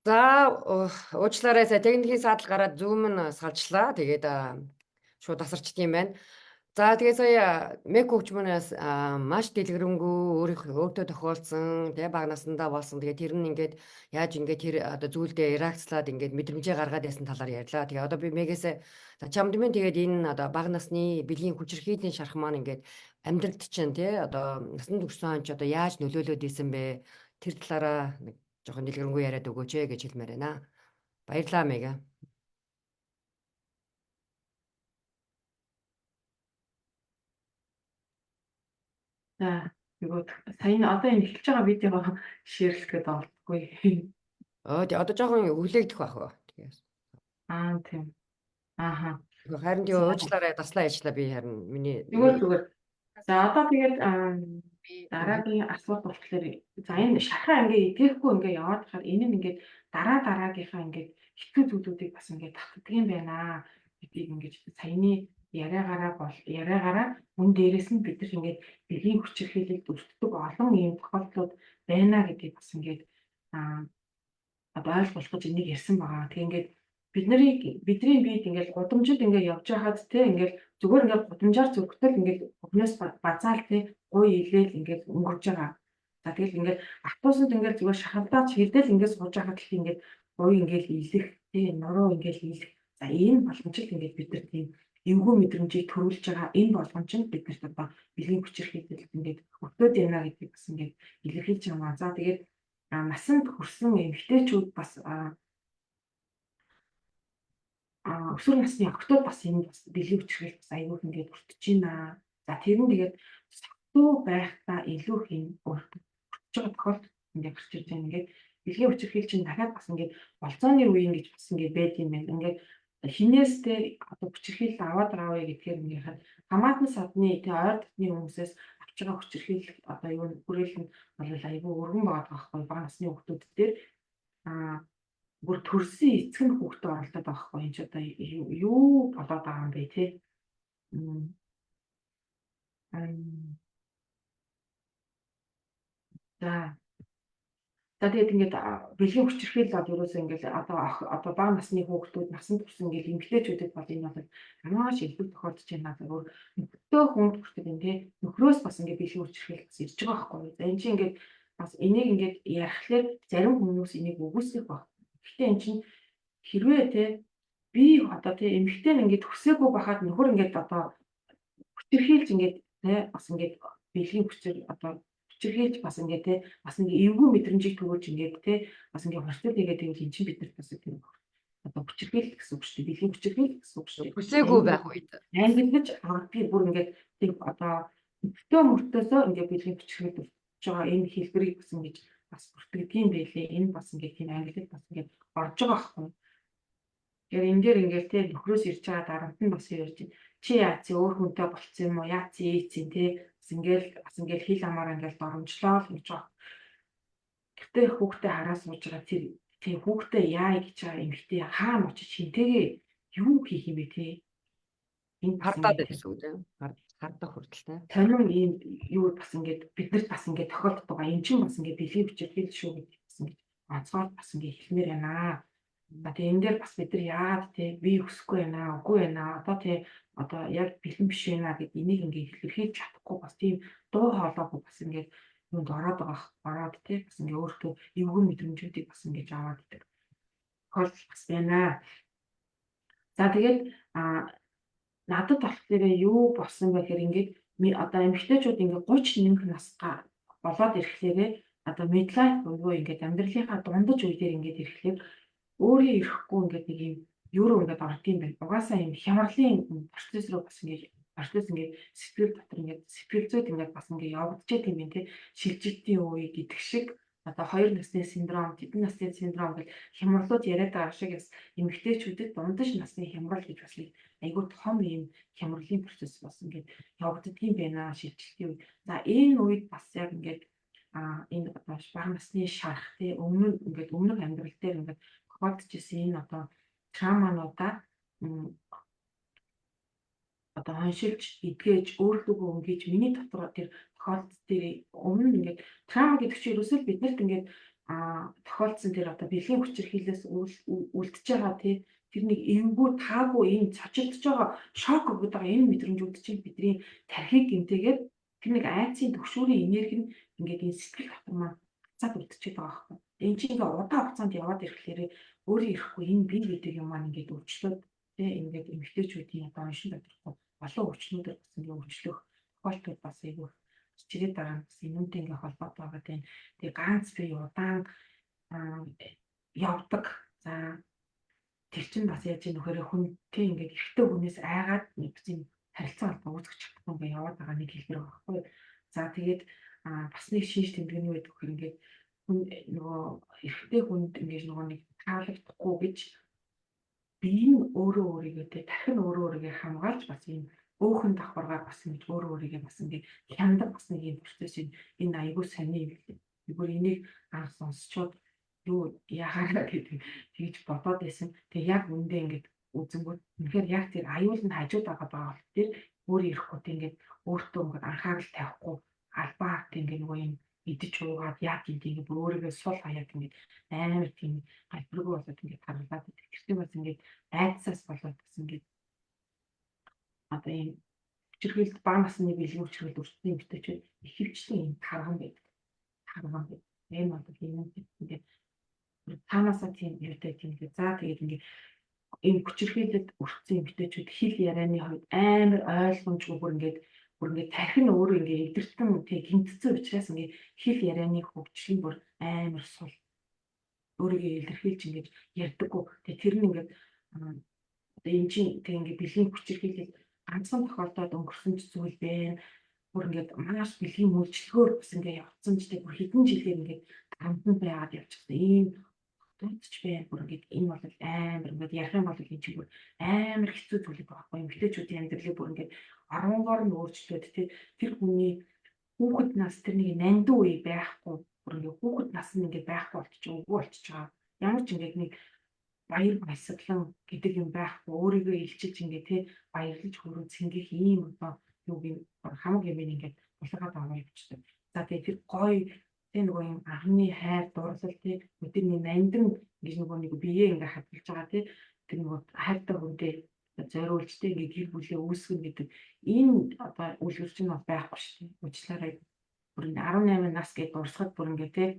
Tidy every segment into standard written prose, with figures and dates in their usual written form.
За уучлаарай сая техникийн саатал гараад зүүм нь салжлаа. Тэгээд шууд тасарчт юм байна. За тэгээд сая Мек хөгжмөнөөс маш дэлгэрэнгүй өөртөө тохиолдсон тэгээ бага насндаа болсон. Тэгээд тэр нь ингээд яаж ингээд тэр одоо зүйлдээ реакцлаад ингээд мэдрэмжээ гаргаад байсан талаар ярьлаа. Тэгээд одоо би Мегээс за чамд минь тэгээд энэ одоо бага насны бэлгийн хүчирхийллийн шарх маань ингээд амьдралд чинь тий одоо насанд хүрсэн он ч одоо яаж нөлөөлөд исэн бэ? Тэр талаараа нэг жоохон дэлгэрэнгүй яриад өгөөч гэж хэлмээр байна. Баярлалаа Мега. За тэгвэл сая одоо энэ эхэлж байгаа видеого шеэрлэх гэдэг болтгүй. Тэгээ одоо жоохон хүлээгдэх байх уу. Тэгээс. Тийм. Ааха. Харин тийм уучлаарай таслаа яжлаа би харин миний Зүгээр. За одоо тэгээд дараагийн асуулт болохоор за энэ шархаа ингээ идэхгүй ингээ яваад хахаар энэ нь ингээ дараагийнхаа ингээ хэцүү зүйлүүдийг бас ингээ татдаг юм байна гэдгийг ингээ саяны яриагаараа мөн дээрээс нь бид нар ингээ бэлгийн хүчирхийлэлд өртдөг олон ийм тохиолдлууд байна гэдгийг бас ингээ одоо ойлгуулах энийг ярьсан байгаа. Тэгээ ингээ бидний биед ингээл гудамжид ингээ явж байхад те ингээл зүгээр ингээл гудамжаар зүрхтэл ингээл өхнөөс базаал те гуй илээл ингээл өнгөрж байгаа. За тэгэл ингээл автобусд ингээл зүгээр шахалтаач хилдэл ингээд сууж байхад л ингээд гуй ингээл илэх те нуруу ингээл илэх. За энэ боломжит ингээд бид нар тийм эвгүй мэдрэмжийг төрүүлж байгаа энэ болгон чинь биднэрт одоо бэлгийн хүчирхийлэлд ингээд өртөөд байна гэдгийг бас ингээд илэрхийлж байгаа. За тэгээд насанд хүрсэн эмэгтэйчүүд бас өсвөр насны охтууд бас энэ бас бэлгийн хүчирхийлэлд бас аягүй ингээд өртөж байна. За тэр нь тэгээд согтуу байхдаа илүү хин өртөж байгаа тохиолдол ингээд гарч ирж байна. Ингээд бэлгийн хүчирхийлэл чинь дахиад бас ингээд болцооны үеийн гэж бас ингээд байд юм байна. Ингээд хинээс тэ одоо хүчирхийлэл аваад авъя гэдгээр ингээд хамаатан садны тэ ойр дотны хүмүүсээс авч байгаа хүчирхийлэл одоо юу хүрээлэл нь бол аягүй өргөн байгаа байхгүй бага насны хүмүүсд дээр бүр төрсөн эцэг нь хүүхдээ оролдоод байгаа хгүй энэ ч одоо юу болоод байгаа юм бэ те. За тэгээд ингээд бэлгийн хүчирхийлэл бол ерөөсөө ингээд одоо бага насны хүүхдүүд насанд хүрсэн ингээд эмэгтэйчүүдэд бол энэ бол маш илбэг тохиолдож байна. Өөр нөхөртөө хүнд хүртэл энэ те нөхрөөс бас ингээд бэлгийн хүчирхийлэл бас ирж байгаа хгүй. За энэ чинь ингээд бас энийг ингээд ярихлаар зарим хүмүүс энийг үгүйсгэх баг. Гэхдээ эн чинь хэрвээ те би одоо те эмэгтэй нь ингээд хүсээгүй байхад нөхөр ингээд одоо хүчирхийлж ингээд те бас ингээд бэлгийн хүчирхийлж бас ингээд те бас ингээд эвгүй мэдрэмжийг төрүүлж ингээд те бас ингээд хортой тэгээд тэгвэл эн чинь биднэрт бас тийм одоо хүчирхийлэл гэсэн үг шүү дээ. Бэлгийн хүчирхийлэл гэсэн үг шүү дээ. Хүсээгүй байх үед ангиллаж авахгүй бүр ингээд тийм одоо өтөө мөртөөсөө ингээд бэлгийн хүчирхийлэл болж байгаа энэ хэлбэрийг бас ингэж бас бүртгэдэг юм байлээ. Энэ бас ингээд тийм ангиллаж бас ингээд орж байгаа байхгүй. Тэгэхээр энэ дээр ингээд те нөхрөөс ирж байгаа дарамт нь бас ярьж чинь чи яац өөр хүнтэй болцсон юм уу? Яац ийцэн те бас ингээл хил амаараа ингээл доромжлоо л гэж байгаа. Гэтэ хүүхдээ хараа сууж байгаа тэр тийм хүүхдээ яа гэж байгаа эмэгтэй хаан очиж хинтэйгээ юу хийх юм бэ те? Энэ хардаад байсан үү те? Хардах хүрдэлтэй. Сонин ийм юу бас ингээд биднэрт бас ингээд тохиолддог байгаа. Энд чинь бас ингээд бэлгийн хүчирхийлэл шүү гэдэг бас ингээд онцгой бас ингээд хэлмээр байна. За тэгээ энэ дээр бас бид нар яагаад те би өсөхгүй байна үгүй байна одоо те одоо яг бэлэн биш байна гэдэг энийг ингээд илэрхийлж чадахгүй бас тийм дуу хоолойгүй бас ингээд юунд ороод те бас ингээд өөртөө эвгүй мэдрэмжүүдийг бас ингээд аваад идэг тохиолдол бас байна. За тэгээд надад болохоор юу болсон бэ гэхээр ингээд одоо эмэгтэйчүүд ингээд 31 насгаа болоод ирэхлээрээ одоо midlife буюу ингээд амьдралынхаа дундаж үе дээр ингээд ирэхлээр өөрөө ирэхгүй ингээд нэг юм юу руу ингээд орд юм байна. Угаасаа юм хямралын процесс руу бас ингээд сэтгэл дотор ингээд сэтгэл зүйд ингээд бас ингээд явагдаж юм байна те. Шилжилтийн үе гэдэг шиг одоо 2 насны синдром, тэдэн насны синдром гэх хямралууд яриад байгаа шиг бас эмэгтэйчүүдэд дундаж насны хямрал гэж бас айгүй том юм хямралын процесс бас ингээд явагддаг юм байна шилжилтийн үед. За энэ үед бас яг ингээд энэ одоо бага насны шарах те өмнөх амьдрал дээр ингээд тохиолдож ирсэн энэ одоо травмануудаа одоо хоншилж эдгэж өөрлөгөө өнгөж миний дотор тэр тохиолдол дээр өмнө ингээд траума гэдэг чинь ерөөсөө биднэрт ингээд тохиолдсон тэр одоо бэлгийн хүчирхийлээс үлдэж байгаа тий тэр нэг эвгүй таагүй ийм цочилдож байгаа шок өгöd байгаа энэ мэдрэмжүүд чинь бидний тархийг гэмтээгээд тэр нэг айцын төгшүүрийн энерги нь ингээд энэ сэтгэл дотор маань цаад үлдчихэж байгаа байхгүй. Энэ чинь ингээд удаан хугацаанд яваад ирэхлээр өөрөө ирэхгүй энэ бие гэдэг юм маань ингээд өвчлөөд тий ингээд эмэгтэйчүүдийн одоо оншин тодорхой олон өвчлөлөөр бас ингээд өвчлөх тохиолдол бас айгүй чигээд байгаа нь бас энүүнтэй ингээд холбоотой байгаа тийм. Тэгээ ганц би удаан явдаг. За тэр чинь бас яаж ийм нөхөрөө хүнтэй ингээд эрэгтэй хүнээс айгаад нэг тийм харилцаа холбоо үүсгэж чадахгүй ингээд яваад байгаа нэг хэлбэр байгаа байхгүй. За тэгээд бас нэг шинж тэмдэг нь юу гэдэг вэ ингээд хүн нөгөө эрэгтэй хүнд ингээд нөгөө нэг таалагдахгүй гэж бие нь өөрөө өөрийгөө тэ дахин өөрөө өөрийгөө хамгаалж бас ийм өөхөн давхаргаар бас ингэж өөрөө өөрийгөө бас ингээд хяндаг бас нэг ийм процесс энэ аягүй сони юм лээ. Зүгээр энийг анх сонсчод юу яагаад гэдэг тэгж бодоод байсан. Тэгээ яг үндэ ингээд үзэнгүүт үнэхээр яг тэр аюул нь хажууд байгаа бол тэр өөрөө ирэхгүй ингээд өөртөө ингээд анхаарал тавихгүй албаа ингээд нөгөө юм идэж уугаад яг ингээд өөрийгөө сул хаяад ингээд амар тийм галбиргүй болоод ингээд харагдаад байдаг. Тэр бас ингээд айдсаас болоод бас ингээд одоо ийм хүчирхийлэлд бага насны бэлгийн хүчирхийлэлд өртсөн эмэгтэйчүүд ихэвчлэн ийм тарган байдаг. Тарган байдаг. Энэ бол юм ингээд таанасаа тийм юутай тийм ингээд за тэгээд ингээд ийм хүчирхийлэлд өртсөн эмэгтэйчүүд хэл ярианы хувьд амар ойлгомжгүй бүр ингээд тархин өөрөө ингээд эвдэртэн тэг гинтцэн учраас ингээд хэл ярианы хөгжил нь бүр амар сул өөрийгөө илэрхийлж ингээд ярьдаггүй. Тэгээ тэр нь ингээд одоо энэ чинь тэг ингээд бэлгийн хүчирхийлэл ганцхан тохиолдоод өнгөрсөн зүйл байна. Бүр ингээд маш бэлгийн мөлжлөгөөр бас ингээд явцсан ч тэг бүр хэдэн жилээр ингээд гамтан байгаад явчихсан. Ийм төвч байна. Бүр ингээд энэ бол амар ингээд ярих юм бол энэ чинь бүр амар хэцүү зүйл байхгүй юм. Эмэгтэйчүүдийн амьдралыг бүр ингээд оронгоор нь өөрчлөөд тэр хүний хүүхэд нас тэр нэг нандин үе байхгүй. Бүр ингээд хүүхэд нас нь ингээд байхгүй болчихоо үгүй болчихж байгаа. Ямар ч ингээд нэг баяр баясгалан гэдэг юм байхгүй. Өөрийгөө илчилж ингээд тий баярлаж хөрөө цэнгэх ийм одоо юу юм хамаг юм ингээд булгаад байгаа юм болчихсон. За тэгээ тэр гоё тий нөгөө юм анхны хайр дурлал тий өдөрний нандин гэж нөгөө нэг биеэ ингээд хадгалж байгаа тий тэр нөгөө хайртай хүндээ зориулж тий ингээд гэр бүлээ үүсгэн гэдэг энэ одоо үлгэр чинь бол байхгүй шүү дээ. Уучлаарай. Бүр 18 нас гэж дурсахад бүр ингээд тий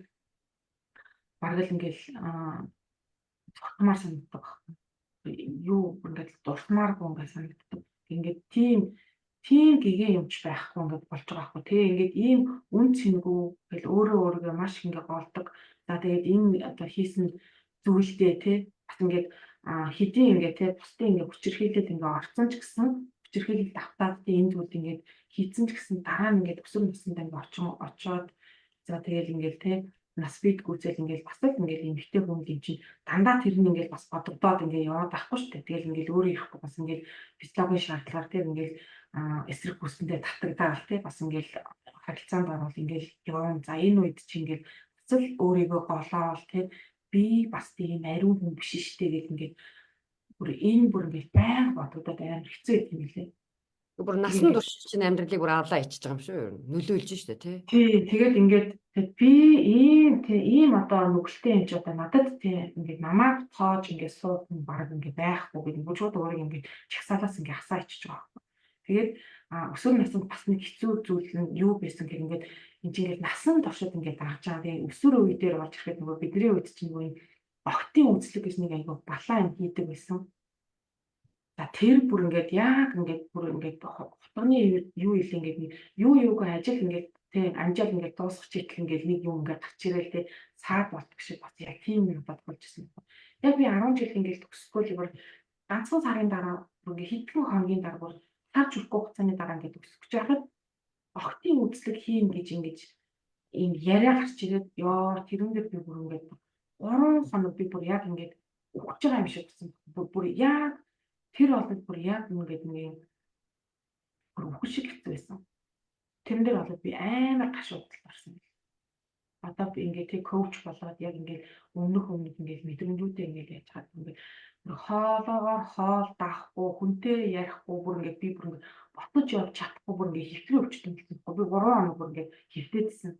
бараг л ингээд цогтмаар санагддаг. Юу ингээд дурсмааргүй ингээд санагддаг. Ингээд тийм гэгээ юмч байхгүй ингээд болж байгаа байхгүй тий ингээд ийм үн цэнгүү гэл өөрийгөө маш ингээд голдог. За тэгээд энэ одоо хийсэн зүйлдээ тий бас ингээд хэдийн ингээд тий бусдын ингээд хүчирхийлэл ингээд орцсон ч гэсэн хүчирхийлэл давтаад тий энэ зүйлд ингээд хийцэн ч гэсэн дараа нь ингээд өсвөр наснд ингээд очоод за тэгээд ингээд тий нас бид гүйцэл ингээд бас л ингээд эмэгтэй хүн юм чинь дандаа тэр нь ингээд бас бодогдоод ингээд яваад байхгүй шүү дээ. Тэгэл ингээд өөрөө ирэхгүй бас ингээд физиологийн шаардлагаар тэр ингээд эсрэг хүсэндээ татагдаад тий бас ингээд харилцаанд орвол ингээд явна. За энэ үед чи ингээд бас л өөрийгөө голоол тий би бас тийм ариун хүн биш шүү дээ гэх ингээд бүр ингээд байнга бодогдоод амар хэцүү юм лээ. Бүр насан турш чинь амьдралыг бүр авлаа ичиж байгаа юм шүү юу? Нөлөөлж штэ тий. Тий, тэгээд ингээд би ийм одоо нүгэлтэй юм чи одоо надад тий ингээд намайг тоож ингээд суудан баг ингээд байхгүй гэдэг бүр шууд өөрийг ингээд чагсаалаас ингээд хасаа ичиж байгаа. Тэгээд өсвөр наснд бас нэг хэцүү зүйл нь юу байсан гэх ингээд энэ чинь ингээд насан туршид ингээд дарж байгаа. Тэгээд өсвөр үе дээр орж ирэхэд нөгөө бидний үед чинь нөгөө октын үзлэг гэж нэг айгүй балаа юм хийдэг байсан. За тэр бүр ингээд яг ингээд бүр ингээд хотгоны юу ил ингээд юуг ажил ингээд тий амжаал ингээд дуусгах читэл ингээд нэг юм ингээд гарч ирээл тий саад болтг шиг бас яг тийм юм бодгуулж ирсэн. Яг би 10 жил ингээд төгсгөл бүр ганцхан сарын дараа бүр ингээд хэдхэн хоногийн дараа бүр сар хүрхгүй хугацааны дараа ингээд төгсөж байхад октын үзлэг хийн гэж ингээд ийм яриа гарч ирээд ёо тэрэн дээр би бүр ингээд 3 хоног би бүр яг ингээд өгч байгаа юм шиг болсон. Бүр яг тэр болоод бүр яг ингээд нэг бүр шиг хэцүү байсан. Тэрэн дээр болоод би амар гашуудалд орсон. Одоо би ингээд тий коуч болоод яг ингээд өмнөх ингээд мэдрэмжүүдээ ингээд яаж хаад ингээд хоолоогоор хоол даахгүй хүнтэй ярихгүй бүр ингээд би бүр ингээд ботож явж чадахгүй бүр ингээд хэвтрээ өвчтөн гэсэн. Би 3 хоног бүр ингээд хэвтээдсэн.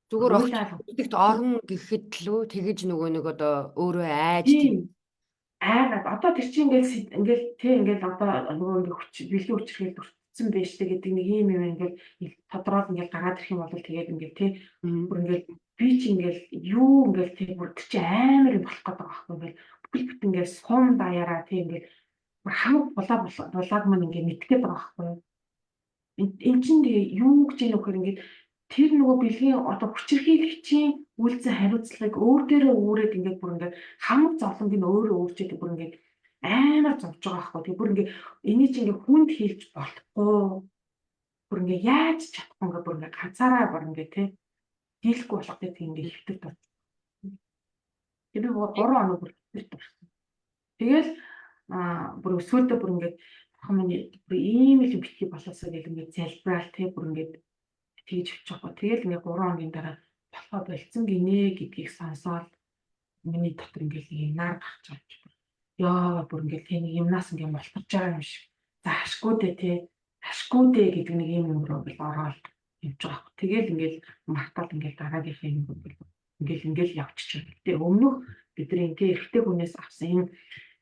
Зүгээр огт Уйлал. үлдэгт орно гэхэд лөө тэгэж нөгөө нэг одоо өөрөө айж Тийм. Одоо тэр чинь ингээл одоо нөгөө ингээ бэлгийн хүчрхийл өртсөн байж тэ гэдэг нэг юм ингээл тодорхой ингээл гараад ирэх юм бол тэгээд ингээл тий бүр ингээл би чи ингээл юу ингээл тий бүр тэр чи амар юм болох гэдэг байхгүй ингээл бүхэл бүтэн ингээл сум даяараа тий ингээл хамаг булааг маань ингээ мэдгээд байгаа байхгүй. Эн чинь тэгээ юу гэж нөхөр ингээд тэр нөгөө бэлгийн одоо хүчирхийлэгчийн үйлцэн хариуцлагыг өөр дээрээ өөрөөд ингээд бүр ингээд хамаг зовлонг нь өөрөө өөрчилдөг бүр ингээд амар зовж байгаа байхгүй. Тэгээ бүр ингээд энийг чи ингээд хүнд хийлж болохгүй. Бүр ингээд яаж чадахгүй ингээд бүр ингээд ганцаараа бүр ингээд тий дийлэхгүй болох гэдэг ингээд хэвтэр тул. Тэр 3 хоног бүр хэвтэр тулсан. Тэгэл бүр өсвөлдөө бүр ингээд хамгийн бүр ийм л битгий болоосоо гэл ингээд залбираал тий бүр ингээд тэгж явчих واخхой. Тэгэл ингээд 3 хоногийн дараа болохоо болцсон гинэ гэдгийг сонсоод миний дотор ингээд нэг юм нар гарч байгаа. Яа бүр ингээд тийм юмнаас ингээд мултарч байгаа юм шиг. За ашгүй дээ тий. Ашгүй дээ гэдэг нэг юм руу ингээд ороод явж байгаа واخхой. Тэгэл ингээд мартаад ингээд дараагийнхаа юм ингээд явчихчих. Тэгээ өмнөх бидний ингээ эрэгтэй хүнээс авсан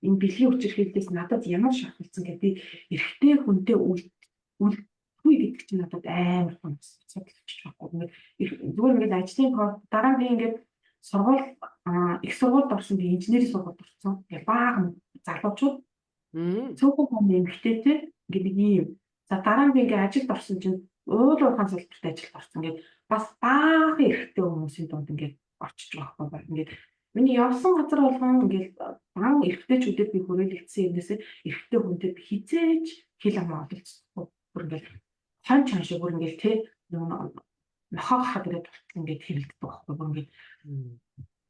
энэ бэлгийн хүчирхийлэлээс надад ямар шахалцсан гэдэг би эрэгтэй хүнтэй үлдэхгүй гэдэг чинь надад амар сонсогдчих واخхой. Зүгээр ингээд ажлын дараа би ингээд сургууль их сургуульд орсон би инженерийн сургуульд орсон. Ингээд баахан залуучууд цөөхөн хүн эмэгтэйтэй ингээд нэг юм. За дараа нь би ингээд ажилд орсон чинь уурхаан салбарт ажилд орсон. Ингээд бас баахан эрэгтэй хүмүүсийн дунд ингээд орчиж байгаа байхгүй. Ингээд миний явсан газар болгон ингээд баан эрэгтэйчүүдэд би хүрээлэгдсэн юмнээсээ эрэгтэй хүнтэй хизээж хэл амаа олцсон. Бүр ингээд хон шиг бүр ингээд тий нохоо хаад ирээд ингээд хэрэлдэх байхгүй. Бүр ингээд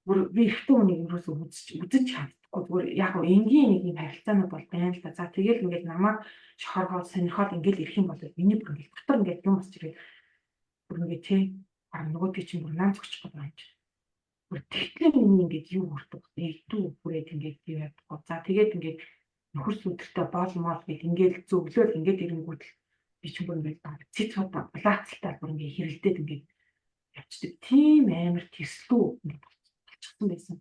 бүр би эрэгтэй хүнийг юусоо үзэж чаддаггүй. Зүгээр яг энгийн нэг юм харилцаанууд бол байна л да. За тэгэл ингээд намайг шохоргоод сонирхоод ингээд ирэх юм бол миний бүр ингээд дотор ингээд юм босч ирээд бүр ингээд тий нөгөөдгийг чинь бүр наан зогчих байгаа юм чи. Тэгэхээр миний ингээд юу хүрдэг эрдүү хүрээд ингээд юу ядахгүй. За тэгээд ингээд нөхөр сүдэртэй боолмол гээд ингээд зөвлөөл ингээд ирэнгүүт би ч бүр ингээд цэц цуудаа булаацалтай бүр ингээд хэрэлдээд ингээд явчихдаг. Тийм амар тэрслүү ингээд болчихсон байсан.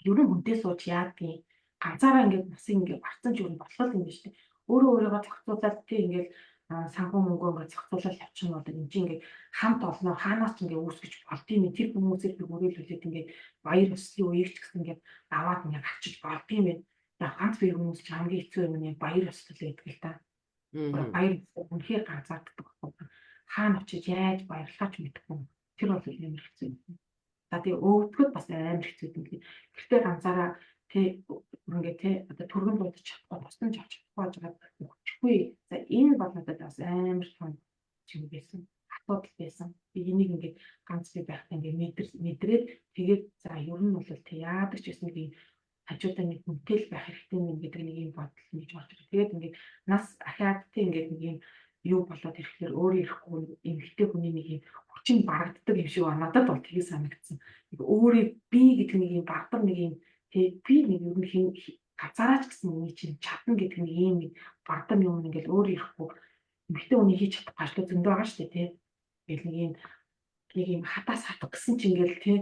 Ер нь хүнтэй сууж яадгийн ганцаараа ингээд бас ингээд барцсан ч ер нь болол юм биш үү. Өөрийгөө зохицуулаад тийм ингээд санхүү мөнгөө ингээд зохицуулаад явчих юм бол энэ чинь ингээд хамт олноо хаанаас ч ингээд үүсгэж болдгийм. Тэр хүмүүсийг би хүрээлүүлээд ингээд баяр ёслолын үеийг ч гэсэн ингээд аваад ингээд гарчиж болдгийм байх. Яг ганц бие хүмүүс ч хамгийн хэцүү юм нь баяр ёслол гэдэг л та. Баяр үнхээр ганцаарддаг байхгүй. Хаана очиж яаж баярлахаач мэдэхгүй. Тэр бол амар хэцүү юм. За тэгээ өвдгöd бас амар хэцүү юм. Гэхдээ ганцаараа тий ингээд тий одоо түргэн дуудаж чадахгүй тусдан авч чадахгүй жагаад өгчихгүй. За энэ бол надад бас амар том юм байсан. Асуудал байсан. Би энийг ингээд ганц би байхдаа ингээд мэдрээд тэгээд за ер нь бол тий яадаг ч гэсэн нэг хажуудаа нэг хүнтэй л байх хэрэгтэй юм гэдэг нэг юм бодол нэгж орж ирээ. Тэгээд ингээд нас ахаад тий ингээд нэг юм юу болоод ирэхээр өөрөө ирэхгүй эмэгтэй хүний нэг юм хүчин барагддаг юм шиг байна. Надад бол тгий санагдсан. Өөрөө би гэдэг нэг юм багтар нэг юм тий би нэг ер нь ганцаараа ч гэсэн миний чинь чадна гэдэг нэг юм бардам юм ингээл өөрөө ирэхгүй эмэгтэй хүний хийж чадахгүй ажил зөндөө байгаа шүү дээ тий. Ингээл нэг юм хатаас хатах гэсэн чинь ингээл тий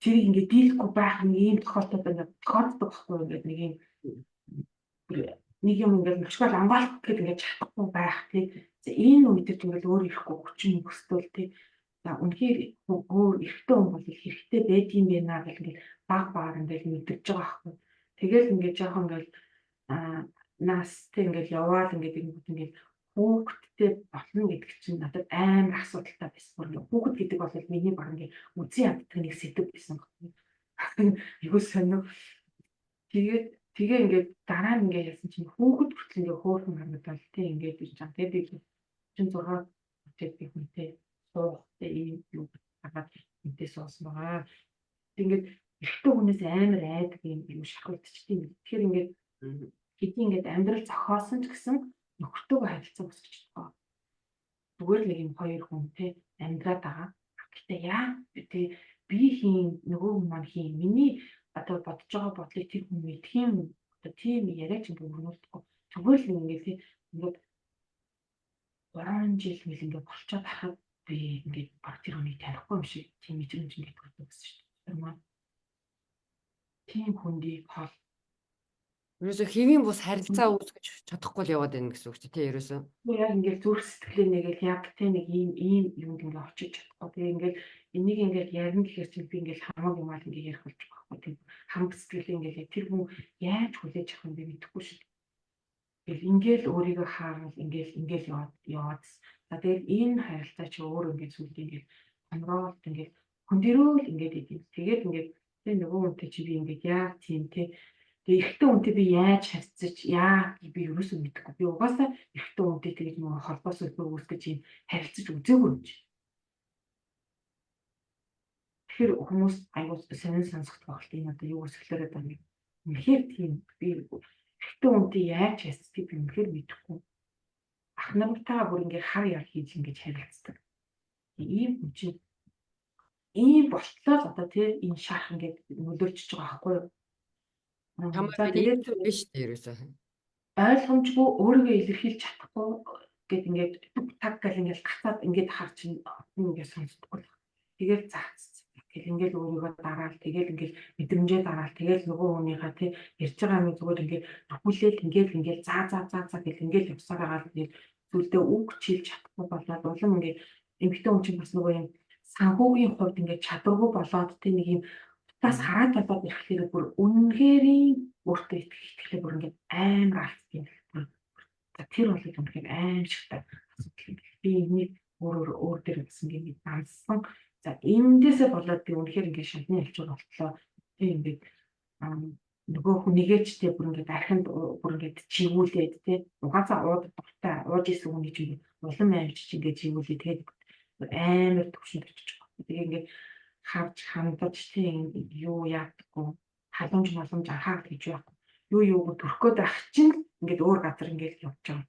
тэр ингээд дийлэхгүй байх нэг юм тохиолдол ингээд тохиолддог байхгүй ингээд нэг юм ингээд мөчгөл амгаалт гэдэг ингээд чадахгүй байх тий. За энэ үедээ ингээд өөр ирэхгүй хүчин өсдөл тий. За үнэхээр өөр эрэгтэй хүн бол хэрэгтэй байдгийм байна гэх ингээд баг багаар ингээд мэдэрч байгаа байхгүй. Тэгэл ингээд жоохон ингээд настай ингээд яваал ингээд хүүхдтэй болно гэдэг чинь надад амар асуудалтай байсан. Хүүхэд гэдэг бол миний баг ингээд үзий яддаг нэг сэдв байсан байна. Айгуу сонио. Тэгээ ингээд дараа нь ингээд яасан чинь хүүхэд хүртэл ингээд хөөрхөн харагдал тий ингээд ирж байгаа. Тэгээд би 36 хүртэл би хүнтэй суухтай ийм юу хагаад хүнтэй суусан байгаа. Ингээд эрэгтэй хүнээс амар айдаг юм шахагдчихтiin. Тэгэхээр ингээд хэдий ингээд амьдрал зохиосон ч гэсэн нөхөртөөгөө харилцаа үүсгэж байгаа. Зүгээр л нэг юм хоёр хүнтэй амьдраад байгаа. Гэхдээ яа тий би хийн нөгөө хүн маань хийн миний одоо бодож байгаа бодлыг тэр хүн мэдх юм одоо тийм яриач ингээд өрнүүлдэггүй. Зүгээр л ингээд тий ингээд 3 жил мэл ингээд болцоод харахад би ингээд баг тэр хүнийг танихгүй юм шиг тийм мэдрэмж ингээд төрдөг гэсэн шүү дээ. Тэр маань тийм хүндийг хол Ерөөсө хэвийн бус харилцаа үүсгэж чадахгүй л яваад байна гэсэн үг чи тий ерөөсө. яг ингээд зүрх сэтгэлээ нэгээл яг тэ нэг ийм юмд ингээд очиж чадахгүй. Тэгээ ингээд энийг ингээд ярина гэхээр чинь би ингээд хамаг юмаа ингээд ярих болж байгаа байхгүй. Тийм хамаг сэтгэлээ ингээд яг тэр хүн яаж хүлээж авах юм бэ мэдэхгүй шүү дээ. Тэгэл ингээл өөрийгөө хаагаад ингээл яваад. За тэгэл энэ харилцаа чи өөр ингээд сүлд ингээд контролт ингээд хүн дөрөө л ингээд идэв. Тэгээд ингээд тэг нөгөө хүнтэй чи би ингээд яг тийм те. Тэгээ ихтэй хүнтэй би яаж харьцаж яа би ерөөсөө мэдэхгүй. Би угаасаа ихтэй хүнтэй тэгж нөгөө холбоос өлбөр үүсгэж юм харилцаж үзээгүй юм чи. Тэгэхээр хүмүүс аягүй сонин сонсох багт энэ одоо юу өсгөлөөрэй даа нэг. Үнэхээр тийм би ихтэй хүнтэй яаж харьцдаг би үнэхээр мэдэхгүй. Ах намтайгаа бүр ингээд хар яар хийж ингэж харилцдаг. Ийм хүн чинь ийм болтлоо л одоо тий энэ шарх ингээд нөлөөлчихөж байгаа байхгүй юу? За Чамайг тэгээд нэг биш тий ерөөсө. ойлгомжгүй өөрийгөө илэрхийлж чадахгүй гэд ингээд түг таг гал ингээд гацаад ингээд харж ингээд сонсдоггүй л. Тэгэл заац. Тэгэл ингээд өөрийгөө дараал тэгэл ингээд мэдрэмжээ дараал тэгэл нөгөө хүнийхээ тий ярьж байгаа юм зүгээр ингээд төхүүлээл ингээд заа гэл ингээд явсаар байгаа л тэгэл зүйлдээ үг чилж чадахгүй болоод улам ингээд эмэгтэй хүн чинь бас нөгөө юм санхүүгийн хувьд ингээд чадваргүй болоод тий нэг юм бас хараад болоод ирэхлээр бүр үнэхээр өөртөө ихтэй бүр ингээд амар алдсан юм. За тэр бол үнэхээр аимшигтай асуудал юм. Би энийг өөр дээр гэсэн юм дансан. За эндээсээ болоод би үнэхээр ингээд шатны ялчуур болтлоо. Тийм ингээд нөгөө хүнийгээч тий бүр ингээд архинд бүр ингээд чигүүлээд тий угаасаа дуртай ууж исэн хүний чинь улам амжиж ингээд чигүүлээд тэгээд амар төвшөнд очиж байгаа. Тэгээ ингээд харж хандаж тийм юу яадаггүй халамж маламж анхаарал гэж байхгүй. Юу төрөх гээд байх чинь ингээд өөр газар ингээд явж байгаа.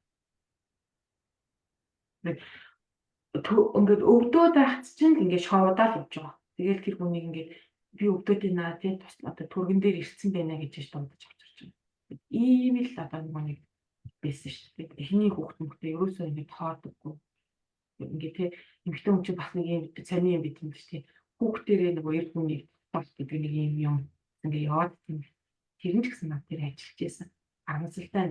Ингээд өвдөө байх чинь ингээд шоудаад явж байгаа. Тэгэл тэр хүнийг ингээд би өвдөд байна тий тус одоо түргэн дээр ирсэн байна гэж дундаж авчирч байна. Ийм л одоо нэг байсан шүү дээ. Эхний хүүхдтэй ерөөсөө ингээд тоодоггүй. Ингээд тий эмэгтэй хүн чинь бас нэг юм сони юм бид юм шүү дээ. Хүүхдэрээ нөгөө эрд хүнийг тус гэдэг нэг юм ингээд яваад тийм тэр нь ч гэсэн над дээр ажиллаж байсан. Харамсалтай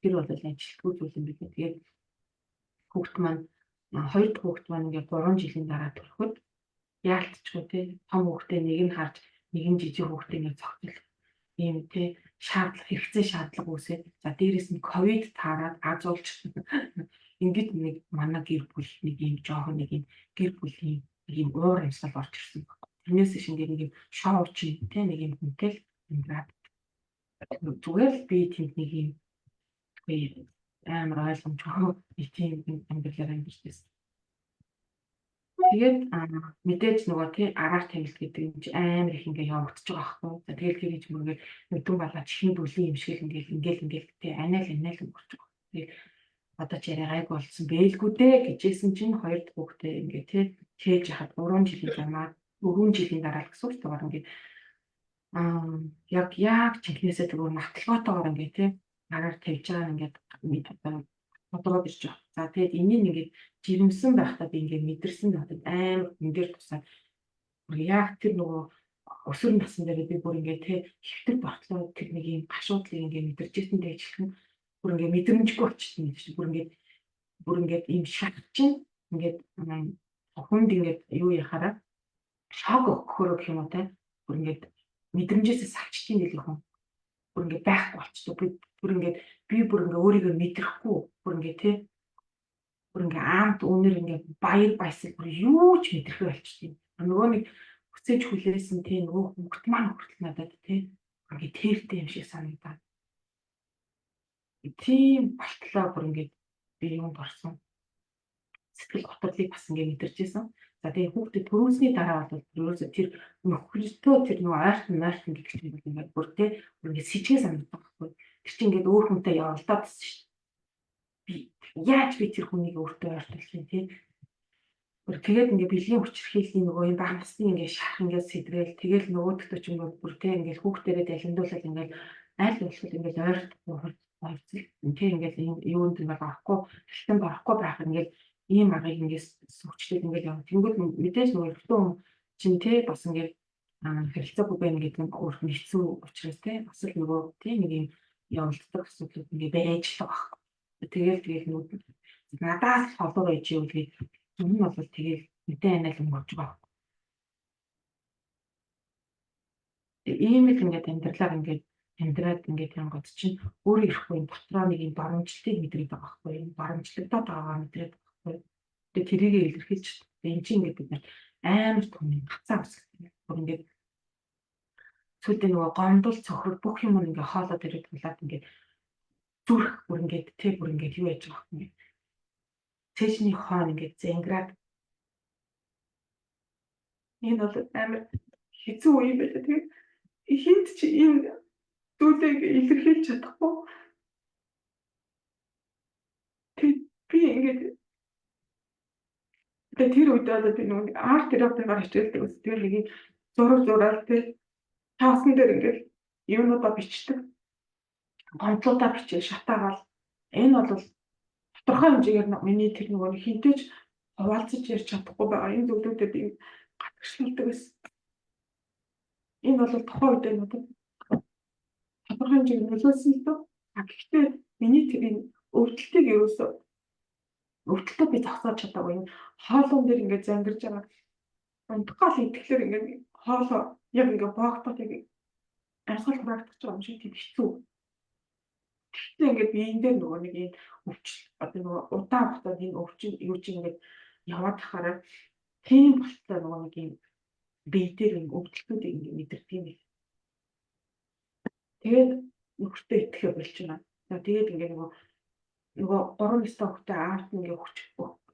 тэр бол ажилтгүй зүйл юм бид. Тэгээд хүүхд маань хоёр дахь хүүхд маань ингээд 3 жилийн дараа төрөхөд яалтчгүй тий том хүүхдээ нэг нь харж нэг нь жижиг хүүхдээ ингээд цогцол ийм тий шаардлага хэрэгцээ шаардлага үүсээд за дээрэс нь ковид таарад азуулж ингээд нэг манай гэр бүл нэг ийм жоохон нэг ийм гэр бүлийн нэг ийм уур амьсгал орж ирсэн баг. Тэрнээс шингээ нэг ийм шоу чи тий нэг ийм хүнтэй л ингээд зүгээр л би тэнд нэг ийм амар ойлгомжгүй тийм амьдралаар амьдарч байсан. Тэгээд мэдээж нөгөө тий агаар тамилт гэдэг юм чи амар их ингээ явагдаж байгаа байхгүй. За тэгээд тэр хийж мөргөө нүдэн балаа чихний бүлийн юм шиг ингээл тий анаал болчих واخ. Тэгээд одоо ч яриа гайг болсон бэлгүү дээ гэжсэн чинь хоёр дахь хүүхдээ ингээ тий чээж яхад 3 жилийн замаа 4 жилийн дараа л гэсэн үг байна. Ингээ яг чихнээсээ тэгвэл нахталгаатайгаар ингээ тий агаар тавьж байгаа ингээд бодроод ирж байгаа. За тэгээд энийг ингээд жирэмсэн байхдаа би ингээд мэдэрсэн надад амар хүн дээр тусаад яг тэр нөгөө өсвөр насны дээр би бүр ингээд тий хэвтэр багтлаа тэр нэг юм гашуудлыг ингээд мэдэрч ирсэн дээ чихэн бүр ингээд мэдрэмжгүй болчихсон юм шиг бүр ингээд ийм шат чинь ингээд хүнд ингээд юу яхаараа шок өгөхөөр гэх юм уу тий бүр ингээд мэдрэмжээс салчдгийн гэлээ хүн бүр ингээд байхгүй болчихсон. Бүр ингээд би бүр ингээд өөрийгөө мэдрэхгүй бүр ингээд тий бүр ингээд аамт өнөр ингээд баяр баясгал бүр юу ч мэдрэхгүй болчихсон. Нөгөө нэг хүсэж хүлээсэн тий нөгөө хүүхд маань хүртэл надад тий ингээд тэртэй юм шиг санагдаад. Тийм болтлоо бүр ингээд би юмд орсон. Сэтгэл готролыг бас ингээд мэдэрч байсан. За тэгээ хүүхдэд төрүүлсний дараа бол ерөөсөө тэр нөхрөлтөө тэр нөгөө ойртон гэдэг чинь ингээд бүр тий ингээд сэжгээ санагддаг байхгүй. Тэр чинь ингээд өөр хүнтэй явуулдаад байсан шүү дээ. Би яаж би тэр хүнийг өөртөө ойртуулах юм тий. Бүр тэгээд ингээд бэлгийн хүчирхийллийн нөгөө юм баг насны ингээд шах ингээд сэдрээл тэгэл нөгөөдөгтөө ч ингээд бүр тий ингээд хүүхдээрээ далимдуулаад ингээд аль болох ингээд ойртол тий ингээд юунд ингээд авахгүй хэлтэн барахгүй байх ингээд ийм аргыг ингээд сөвчлээд ингээд явна. Тэнгүүд мэдээж нөгөө эрэгтэй хүн чинь те бас ингээд харилцаагүй байна гэдэг нь өөр хэцүү учраас те бас л нөгөө тийм нэг юм явуулдаг асуудлууд ингээд байж л байгаа байхгүй. Тэгээд нөгөө надаас холоо байж юу гэдэг юм нь бол тэгээд мэдээ анаа л өнгөрч байгаа. Ийм л ингээд амьдралаар ингээд амьдраад ингээд янгод чинь өөрөө ирэхгүй дотроо нэг юм барамжлалтыг мэдрээд байгаа байхгүй юм. Барамжлагдаад байгаа мэдрээд байгаа байхгүй. Тэгээд тэрийг илэрхийлж энэ чинь ингээд бид амар том хацаа үсгэх. Ингээд сүйдээ нөгөө гомдол цохрол бүх юм ингээд хоолоод ирээд тулаад ингээд зүрх бүр ингээд бүр ингээд юу яаж байгаа юм. Цэжний хоон ингээд зэнграад энэ бол амар хэцүү үе юм байна. Тэгээд хинт чи ийм зүйлийг илэрхийлж чадахгүй. Би ингээд тэр үед одоо би нэг арт терапигаар хичээлдэг ус. Тэр нэг зураг тэр таасан дээр ингээд юмудаа бичдэг. Гомдлуудаа бичээ шатаагаал. Энэ бол тодорхой хэмжээгээр миний тэр нөгөө хинтэж хуваалцаж ярьж чадахгүй байгаа. Энэ зүйлүүдэд би гатгшилдаг байсан. Энэ бол тухайн үед надад тодорхой хэмжээгээр нөлөөлсөн л доо. Гэхдээ миний тэр энэ өвдөлтийг ерөөсөө өвдөлтөө би зогсоож чадаагүй. Хоолуун дээр ингээд зангирж байгаа. Унтгаал идэхлээр ингээд хоолоо яг ингээд боогдоод яг амьсгал хураагдаж байгаа юм шиг тийм хэцүү. Тэгтээ ингээд биеийн дээр нөгөө нэг энэ өвчл одоо нөгөө удаан хугацаанд энэ өвчин юу ч ингээд яваад тахаараа тийм болтой нөгөө нэг юм бие дээр ингээд өвдөлтүүд ингээд мэдэрдэг юм. Тэгээд нөхөртөө итгэхэ болж байна. За тэгээд ингээд нөгөө 3 настай хүүхдээ арт ингээд хүч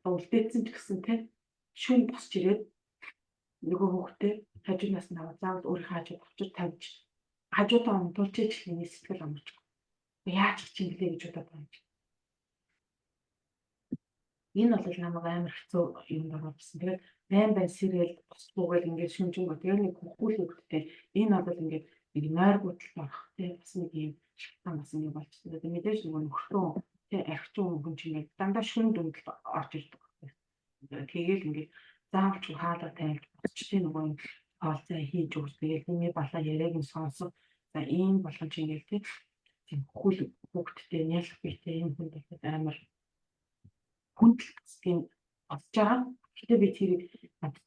үлдээсэн ч гэсэн те шүн босч ирээд нөгөө хүүхдээ хажуунаас нь аваад заавал өөрийнхөө хажууд авчир тавьж хажуудаа унтуулж ичлийн сэтгэл амарч. Яаж ч юм блэ гэж бодоод байна. Энэ бол намайг амар хэцүү юм байгуулсан. Тэгээд байн сэрэл босгүйгээл ингээд шүнжэнгөө тэгээд нэг хөхүүл хөвгттэй энэ бол ингээд нэг нойргуудл байх те бас нэг юм шалтгаан бас ингэ болчихсон. Тэгээд мэдээж нөгөө нөхрөө те архичсан хүн чинь ингээд дандаа шүн дүндэл орж ирдэг. Тэгээд ингээд заавч хаалга тайлж босч тийм нөгөө хоолцоо хийж өгч тэгээд миний балаа яриаг нь сонсох. За ийм болгоч ингээд тийм хөл хүүхдтэй нялх биетэй юм хүн дахиад амар хүндлэлтийн олж байгаа. Гэтэ би тэрийг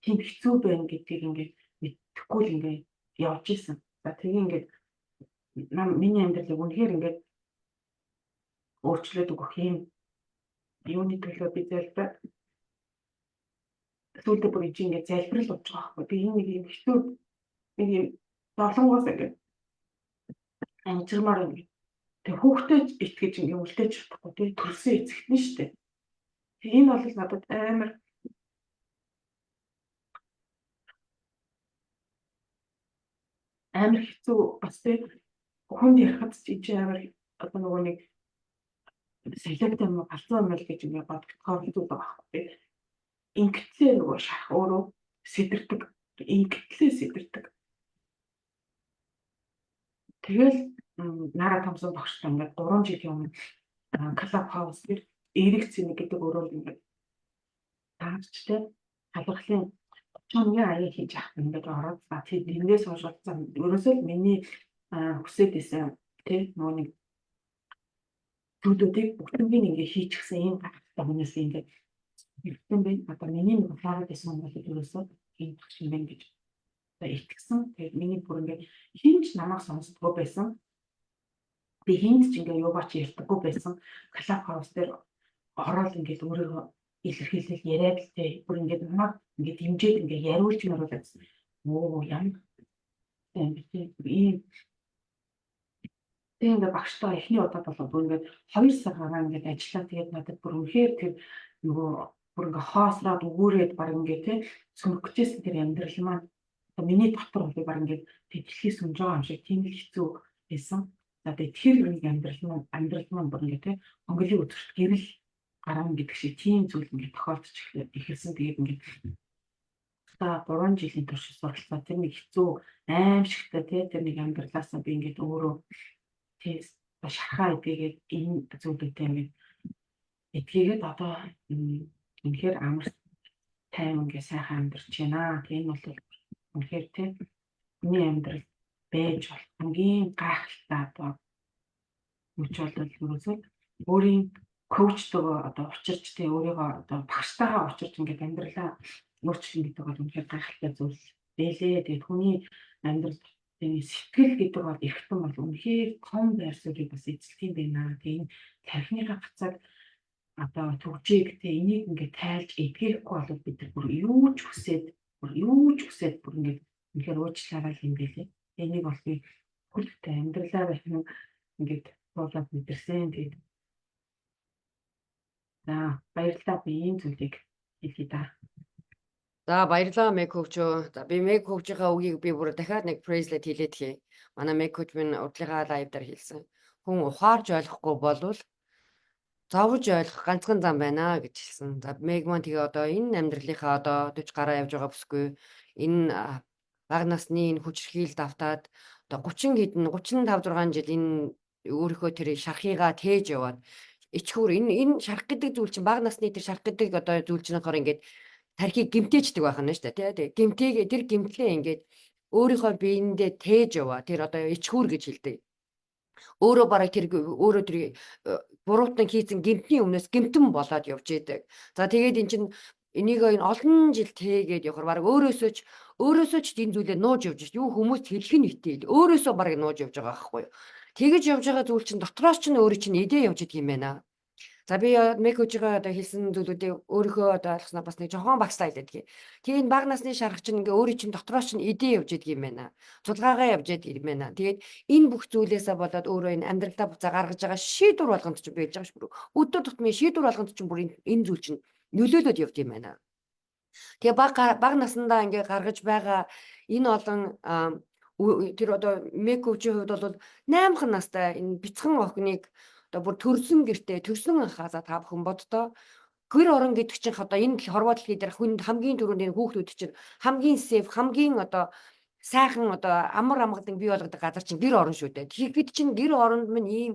тийм хэцүү байна гэдгийг ингээд мэдэхгүй л ингээд явж исэн. За тэгээ ингээд миний амьдралыг үнэхээр ингээд өөрчлөөд өгөх юм юуны төлөө би залбираад сүүлдээ бүр ингээд залбирал болж байгаа байхгүй. Би энэ нэг юм хэцүү нэг юм долонгоос ингээд амжирмаар ингээд тэг хүүхдэд итгэж ингээд үлдээж чадахгүй тий төрсөн эцэгтэн шүү дээ. Энэ бол надад амар хэцүү бас тий хүнд ярихад ч ич амар одоо нөгөө нэг сэлэгтэй юм галзуу юм л гэж ингээд бодохоор хэцүү байгаа байхгүй. Ингэтлээ нөгөө шах өөрөө сэтэрдэг. Ингэтлээ сэтэрдэг. Тэгэл Нара Томсон багштай ингээд 3 жилийн өмнө Club House дээр Эрик Цэник гэдэг өөрөө ингээд таачтай халахлын 30-ны аяа хийж авах ингээд ороод тэгээд эндээс хойш ерөөсөө л миний хүсэж байсан тий нөгөө нэг зүйлүүдийг бүгднийг ингээд хийчихсэн юм гахалтай хүнээс ингээд ирсэн бай. Одоо миний нэг флорид байсан юм бол ерөөсөө ийм шиг байна гэж итгэсэн. Тэгээд миний бүр ингээд хинч намайг сонсдоггүй байсан. Би хинч ингээд юугаач ярьдаггүй байсан. Club House дээр ороод ингээд өөрийгөө илэрхийлэл яриад л тий бүр ингээд намайг ингээд дэмжиж ингээд яриулж маруулсан. Оо ямар ийм тэгээд багштай эхний удаа болоо бүр ингээд 2 сар гараа ингээд ажиллаа. Тэгээд надад бүр үнэхээр тэр нөгөө бүр ингээд хоосроод өгөөрээд баг ингээд тий сөргөжсэн тэр амьдрал маань одоо миний дотор бол баг ингээд дэлхийс сүнж байгаа юм шиг тийм л хэцүү байсан. За тэгээд тэр нэг амьдрал маань бүр ингээд тий Монголын өдөрт гэрэл гараа гэдэг шиг тийм зүйл ингээд тохиолдож эхэлсэн. Тэгээд ингээд та 3 жилийн турш суралцсан тэр нэг хэцүү аимшигтай тий тэр нэг амьдралаасаа би ингээд өөрөө тий шахаа эдгээд энэ зүйлүүдтэй ингээд эдгээгээд одоо үнэхээр амар тайван ингээ сайхан амьдарч байна. Тэгээ энэ бол үнэхээр тийм миний амьдрал байж бол хамгийн гайхалтай одоо мөч бол ерөөсөө өөрийн коучтойгоо одоо учирч тий өөрийгөө одоо багштайгаа учирч ингээд амьдралаа өөрчлөн гэдэг бол үнэхээр гайхалтай зүйл байлээ. Тэгээд хүний амьдрал тийм сэтгэл гэдэг бол эргэтэн бол үнэхээр том байр суурийг бас эзэлт юм байна. Тэгээд энэ тархиныхаа гацааг одоо төгжээг тий энийг ингээд тайлж эдгэрэхгүй бол бид нар бүр юу ч хүсээд бүр ингээд үнэхээр уучлаарай юм байлээ. Энийг бол би хүлтэй амьдралаа байна ингээд боолоод мэдэрсэн. Тэгээд за баярлалаа би энэ зүйлийг хэлье да. За баярлалаа Мэг коучоо. За би Мэг коучийнхаа үгийг би бүр дахиад нэг прейзлэт хэлээд хий. Манай Мэг коуч минь урдлынхаа лайв дээр хэлсэн. Хүн ухаарж ойлгохгүй болвол зовж ойлгох ганцхан зам байна гэж хэлсэн. За Мэг маань тэгээ одоо энэ амьдралынхаа одоо 40 гараа явж байгаа бүсгүй энэ бага насны энэ хүчрхийлд автаад одоо 30 хэдэн 35 6 жил энэ өөрийнхөө тэр шархыгаа тээж яваад ичхүүр энэ шарх гэдэг зүйл чинь бага насны тэр шарх гэдэг одоо зүйл чинь болохоор ингээд тархийг гимтээчдэг байх нь шүү дээ тий. Гимтэйг тэр гимтлээ ингээд өөрийнхөө биеиндээ тээж яваа. Тэр одоо ичхүүр гэж хэлдэг. Өөрөө бараг тэр өөрөө тэр буруутан хийцэн гимтний өмнөөс гимтэн болоод явж идэг. За тэгээд эн чинь энийг энэ олон жил тээгээд явахаар бараг өөрөөсөө ч энэ зүйлээ нууж явж шүү. Юу хүмүүс хэлэх нь итэл өөрөөсөө бараг нууж явж байгаа байхгүй юу. Тэгэж явж байгаа зүйл чинь дотроос ч өөрөө чинь идэ явж идэг юм байна. За би Мэг коучгаа одоо хэлсэн зүйлүүдийг өөрийнхөө одоо ойлгосноо бас нэг жоохон багслаа хэлээд. Тэгээд бага насны шарах чинь ингээ өөрийн чинь дотроос чинь идэ явж идэг юм байна. Цулгаагаа явж идэг юм байна. Тэгээд энэ бүх зүйлээсээ болоод өөрөө энэ амьдралдаа буцаа гаргаж байгаа шийдвэр болгонд чинь байж байгаа шүү. Өдөр тутмын шийдвэр болгонд чинь бүр энэ зүйл чинь нөлөөлөд явд юм байна. Тэгээ бага наснда ингээ гаргаж байгаа энэ олон тэр одоо Мэг коучийн хувьд бол 8хан настай энэ бяцхан охиныг одоо бүр төрсөн гэртээ төрсөн анхаасаа та бүхэн боддоо гэр орон гэдэг чинь одоо энэ хорвоо дэлхий дээр хүнд хамгийн түрүүнд энэ хүүхдүүд чинь хамгийн сейф хамгийн одоо сайхан одоо амар амгалан бий болгодог газар чинь гэр орон шүү дээ. Тэгэхэд чинь гэр оронд минь ийм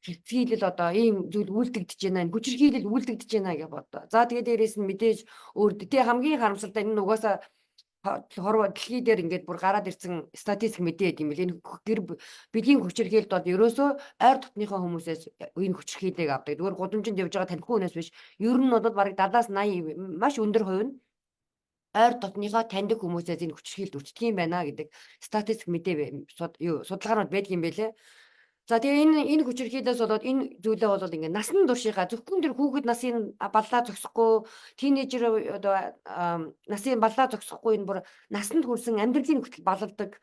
хэвцгийлэл одоо ийм зүйл үлдэгдэж байна. Энэ хүчирхийлэл үлдэгдэж байна гэж боддоо. За тэгээ дээрээс нь мэдээж өөр тэ хамгийн харамсалтай энэ угаасаа хорвоо дэлхий дээр ингээд бүр гараад ирсэн статистик мэдээд юм бэл энэ гэр бидний хүчирхийлэлд бол ерөөсөө ойр дотныхоо хүмүүсээс энэ хүчирхийллийг авдаг. Зүгээр гудамжинд явж байгаа танихгүй хүнээс биш. Ер нь бол бараг 70-80 маш өндөр хувь нь ойр дотныхоо таньдаг хүмүүсээс энэ хүчирхийлэлд өртдөг юм байна гэдэг статистик мэдээ судалгаанууд байдаг юм байлээ. За тэгээ энэ хүчирхийлэлээс болоод энэ зүйлээ бол ингээд насны туршийнхаа зөвхөн тэр хүүхэд насын баллаа зогсохгүй тийнейжер одоо насын баллаа зогсохгүй энэ бүр насанд хүрсэн амьдралын хөтөл балладаг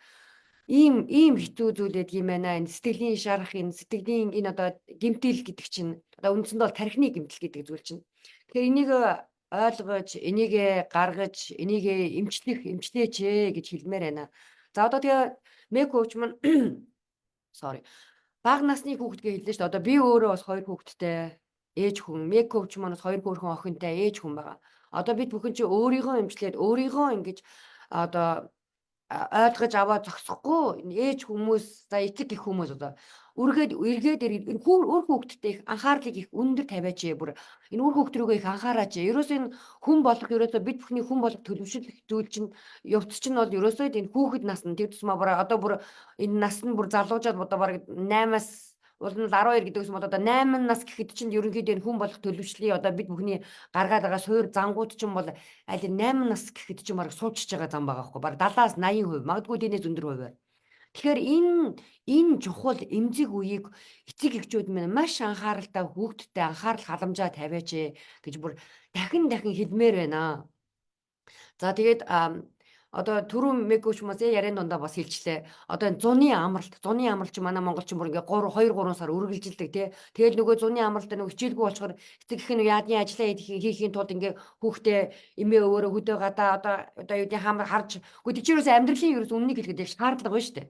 ийм хэцүү зүйл байдаг юм байна. Энэ сэтгэлийн шарах сэтгэлийн энэ одоо гэмтэл гэдэг чинь одоо үндсэндээ бол тархины гэмтэл гэдэг зүйл чинь. Тэгэхээр энийг ойлгож, энийг гаргаж, энийг эмчлээч гэж хэлмээр байна. За одоо тэгээ Мэг коуч маань sorry бага насны хүүхдгээ хэллээ шүү дээ. Одоо би өөрөө бас 2 хүүхэдтэй ээж хүн, Мэг коуч маань бас 2 хүүхэн охинтой ээж хүн байгаа. Одоо бид бүхэн чи өөрийгөө эмчлээд өөрийгөө ингэж одоо ойлгож аваа зогсохгүй ээж хүмүүс за эцэг гэх хүмүүс одоо эргээд үр хүүхдтэй их анхаарлыг их өндөр тавиач бүр энэ үр хүүхд рүүгээ их анхаараач. Ерөөсөө энэ хүн болох ерөөсөө бид бүхний хүн болох төлөвшөлт зүйл чинь явц чинь бол ерөөсөө энэ хүүхэд насна тэр тусмаа бүр одоо бүр энэ нас нь бүр залуужаад одоо бараг 8-аас улам 12 гэдэг юм бол одоо 8 нас гэхэд чинь ерөнхийдөө хүн болох төлөвшлийн одоо бид бүхний гаргаад байгаа суур зангууд чинь бол аль 8 нас гэхэд чинь бараг суучж байгаа зам байгаа байхгүй бараг 70-аас 80%, магадгүй тэрнээс өндөр хувиар. Тэгэхээр энэ чухал эмзэг үеийг эцэг эхчүүд минь маш анхааралтай хүүхдтэй анхаарал халамжаа тавиач гэж бүр дахин хэлмээр байна. За тэгээд одоо түрүүн Мэг коуч мас яриан дундаа бас хэлчлээ. Одоо энэ зуны амралт чи манай монголчин бүр ингээ 2-3 сар үргэлжилдэг тий. Тэгэл нөгөө зуны амралт нөгөө хичээлгүй болчоор эцэг их нь яадны ажиллаа хийхийн тулд ингээ хүүхдээ эмээ өөрөө хөдөө гадаа одоо юу гэдэг харж үгүй тийчээс амьдралын ерөөс үннийг хэлгээд шаардлага байна шүү дээ.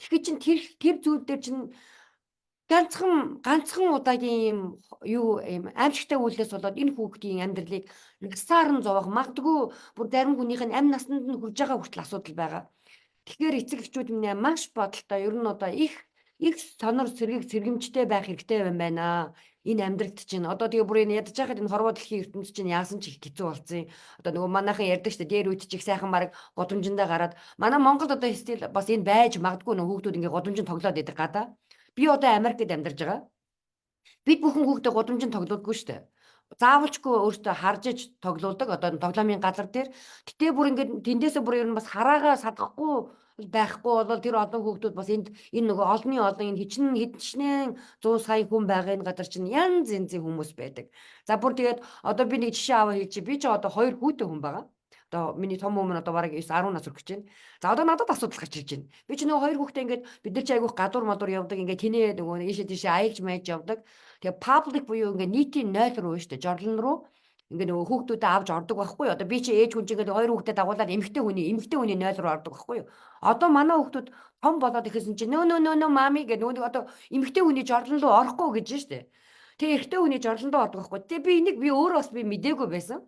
Тэгэхээр чин тэр зүйл дээр чин ганцхан удаагийн ийм аимшигтай үйлдэлээс болоод энэ хүүхдийн амьдралыг насаар нь зовоох магадгүй бүр зарим хүнийх нь амь насанд нь хүрж байгаа хүртэл асуудал байгаа. Тэгэхээр эцэг эхчүүд минь маш бодолтой ер нь одоо их их сонор сэргэмжтэй байх хэрэгтэй юм байна. Энэ амьдралд чинь одоо тэгээ бүр энэ ядаж байхад энэ хорвоо дэлхийн ертөнц чинь яасан ч их хэцүү болсон юм. Одоо нөгөө манайхан ярьдаг шүү дээ. Дээр үйт чих сайхан мараг годамжиндаа гараад манай Монголд одоо стил бас энэ байж магадгүй нөх хүүхдүүд ингээ годамжинд тоглоод идэг гадаа. Би одоо Америкт амьдарч байгаа. Бид бүхэн хүүхдээ годамжинд тоглоулдаггүй шүү дээ. Заавалчгүй өөртөө харж иж тоглоулдаг одоо тоглоомын газар дээр. Гэтэ бүр ингээд тэндээсээ бүр ер нь бас хараагаа садахгүй байхгүй бол тэр олон хүүхдүүд бас энэ нөгөө олонний олон энэ хичнээн 100 сая хүн байгаа энэ газар чинь янз янзын хүмүүс байдаг. За бүр тэгээд одоо би нэг жишээ аваа хэлчих. Би ч одоо 2 хүүтэй хүн байгаа. Одоо миний том өмнө одоо бараг 9 10 нас хүрэх гэж байна. За одоо надад асуудал гарч ирж байна. Би ч нөгөө 2 хүүхдээ ингээд бид нар ч айгүйх гадуур мадуур явдаг ингээд тэнээ нөгөө ийшээ тийшээ аялж маялж явдаг. Тэгээ public буюу ингээд нийтийн 0 руу шүү дээ. Жорлон руу ингээд нөгөө хүүхдүүдэд авч ордог байхгүй юу? Одоо би чи ээж хүн чинь ингээд 2 хүүхдэд дагуулад эмэгтэй хүний 0 руу ордог байхгүй юу? Одоо манай хүүхдүүд том болоод ихэсэн чинь нөө мами гэдэг нөгөө одоо эмэгтэй хүний жорлон руу орохгүй гэж шүү дээ. Тэгээ эрэгтэй хүний жорлон руу ордог байхгүй. Тэгээ би энийг би өөрөө бас би мдээгүй байсан.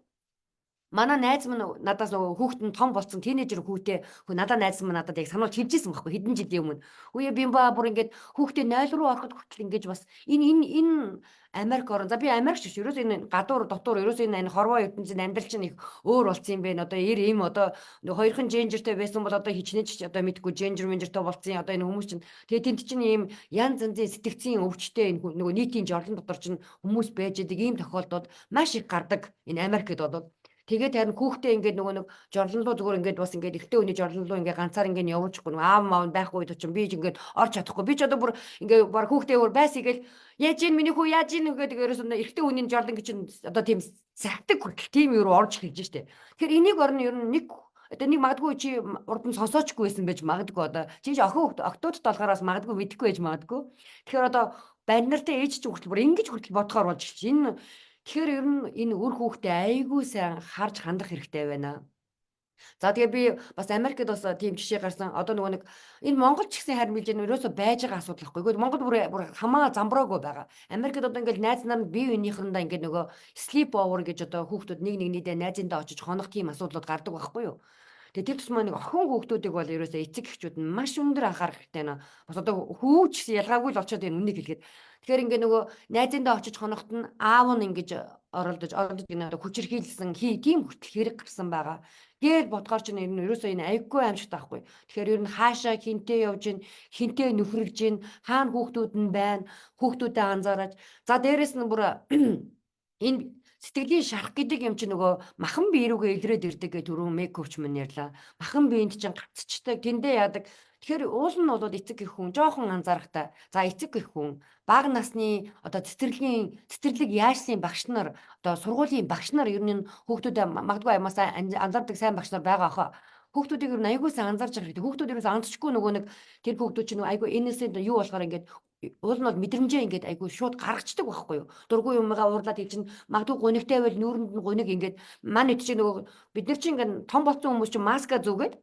Манай найз минь надаас нөгөө хүүхэд нь том болсон тийнейжер хүүтэй надад найз минь надад яг сануулж хэлжсэн байхгүй хэдэн жилийн өмнө. Үе бимба бүр ингээд хүүхдээ 0 руу ороход хүртэл ингэж бас энэ Америк орн. За би Америк шүү. Ерөөс энэ гадуур дотор ерөөс энэ хорвоо ертөнцийн амьдрал чинь их өөр болсон юм бэ. Одоо ийм одоо хоёрхан гендертэй байсан бол одоо хичнээн ч одоо мэдгүй гендертэй болсон. Одоо энэ хүмүүс чинь тэгээ тэнд чинь ийм янз янзын сэтгцийн өвчтэй энэ нөгөө нийтийн жорлон дотор чинь хүмүүс байж байгаа ийм тохиолдолд маш их гардаг энэ Америкт бол. Тэгээд харин хүүхдээ ингээд нөгөө нэг жорлон руу зүгээр ингээд бас ингээд эртний үний жорлон руу ингээд ганцаар ингээд явуулчихгүй нөгөө аав маав байхгүй үед чинь би ч ингээд орж чадахгүй. Би ч одоо бүр ингээд баг хүүхдээ өөр байсгээл яаж ийн миний хүү яаж ийн гэдэг ерөөс эртний үний жорлон гэж одоо тийм сахдаг хүртэл тийм юу орж эхэлж штэ. Тэгэхээр энийг орно ер нь нэг одоо нэг магадгүй чи урд нь сонсоочгүй байсан байж магадгүй одоо чи охин октоодд болохоос магадгүй мэдэхгүй байж магадгүй. Тэгэхээр одоо банд нартай ээж чи хүртэл бүр ингэж хүртэл бодохоор болж чинь энэ тэгэхээр ер нь энэ үр хүүхдээ айгүй сайн харж хандах хэрэгтэй байна. За тэгээ би бас Америкт бас тийм жишээ гарсан. Одоо нөгөө нэг энэ Монгол ч гэсэн харин билж ерөөсөө байж байгаа асуудал байхгүй. Гэхдээ Монгол бүр хамаа замбраагүй байгаа. Америкт одоо ингээд найз нар нь бие биенийхэндээ ингээд нөгөө sleep over гэж одоо хүүхдүүд нэг нэгнийдээ найзындаа очиж хонох тийм асуудлууд гардаг байхгүй юу? Тэгээ тэр тусмаа нэг охин хүүхдүүдийг бол ерөөсөө эцэг эхчүүд нь маш өндөр анхаарах хэрэгтэй нэ. Бас одоо хүүч гэсэн ялгаагүй л очиод энэ үнийг хэлгээд. Тэгэхээр ингээ нөгөө найзындаа очиж хонохт нь аав нь ингэж оролдож гинэ одоо хүчирхийлсэн тийм хүртэл хэрэг гарсан байгаа. Гээд бодгоор чинь ерөөсөө энэ аяггүй аимшигт байхгүй. Тэгэхээр ер нь хаашаа хинтээ явж гин, хинтээ нөхрөлж гин, хаана хүүхдүүд нь байна, хүүхдүүдэд анзаараж. За дээрэс нь бүр энэ сэтгэлийн шарах гэдэг юм чи нөгөө махан бие рүүгээ илрээд ирдэг гэж түрүүн мейкоуч мань ярьлаа. Махан биенд чинь гацчдаг, тэндээ яадаг. Тэгэхээр уул нь бол эцэг их хүн, жоохон анзаарахтай. За эцэг их хүн, бага насны одоо цэцэрлэг яажлын багш нар, одоо сургуулийн багш нар ер нь хүүхдүүдэд магадгүй аймаасаа анзаардаг сайн багш нар байгаа хаа. Хүүхдүүдийг ер нь айгүй сайн анзаарч байгаа хэрэгтэй. Хүүхдүүд ерөөс андчгүй нөгөө нэг тэр хүүхдүүд чинь айгүй innocent юу болохоор ингээд уул нь бол мэдрэмжээ ингээд айгүй шууд гаргацдаг байхгүй юу. Дургүй юмгаа уурлаад ий чинь магадгүй гунигтай байвал нүүрэнд нь гуник ингээд маань ит чинь нөгөө бид нар чинь ингээд том болсон хүмүүс чинь маска зүгээд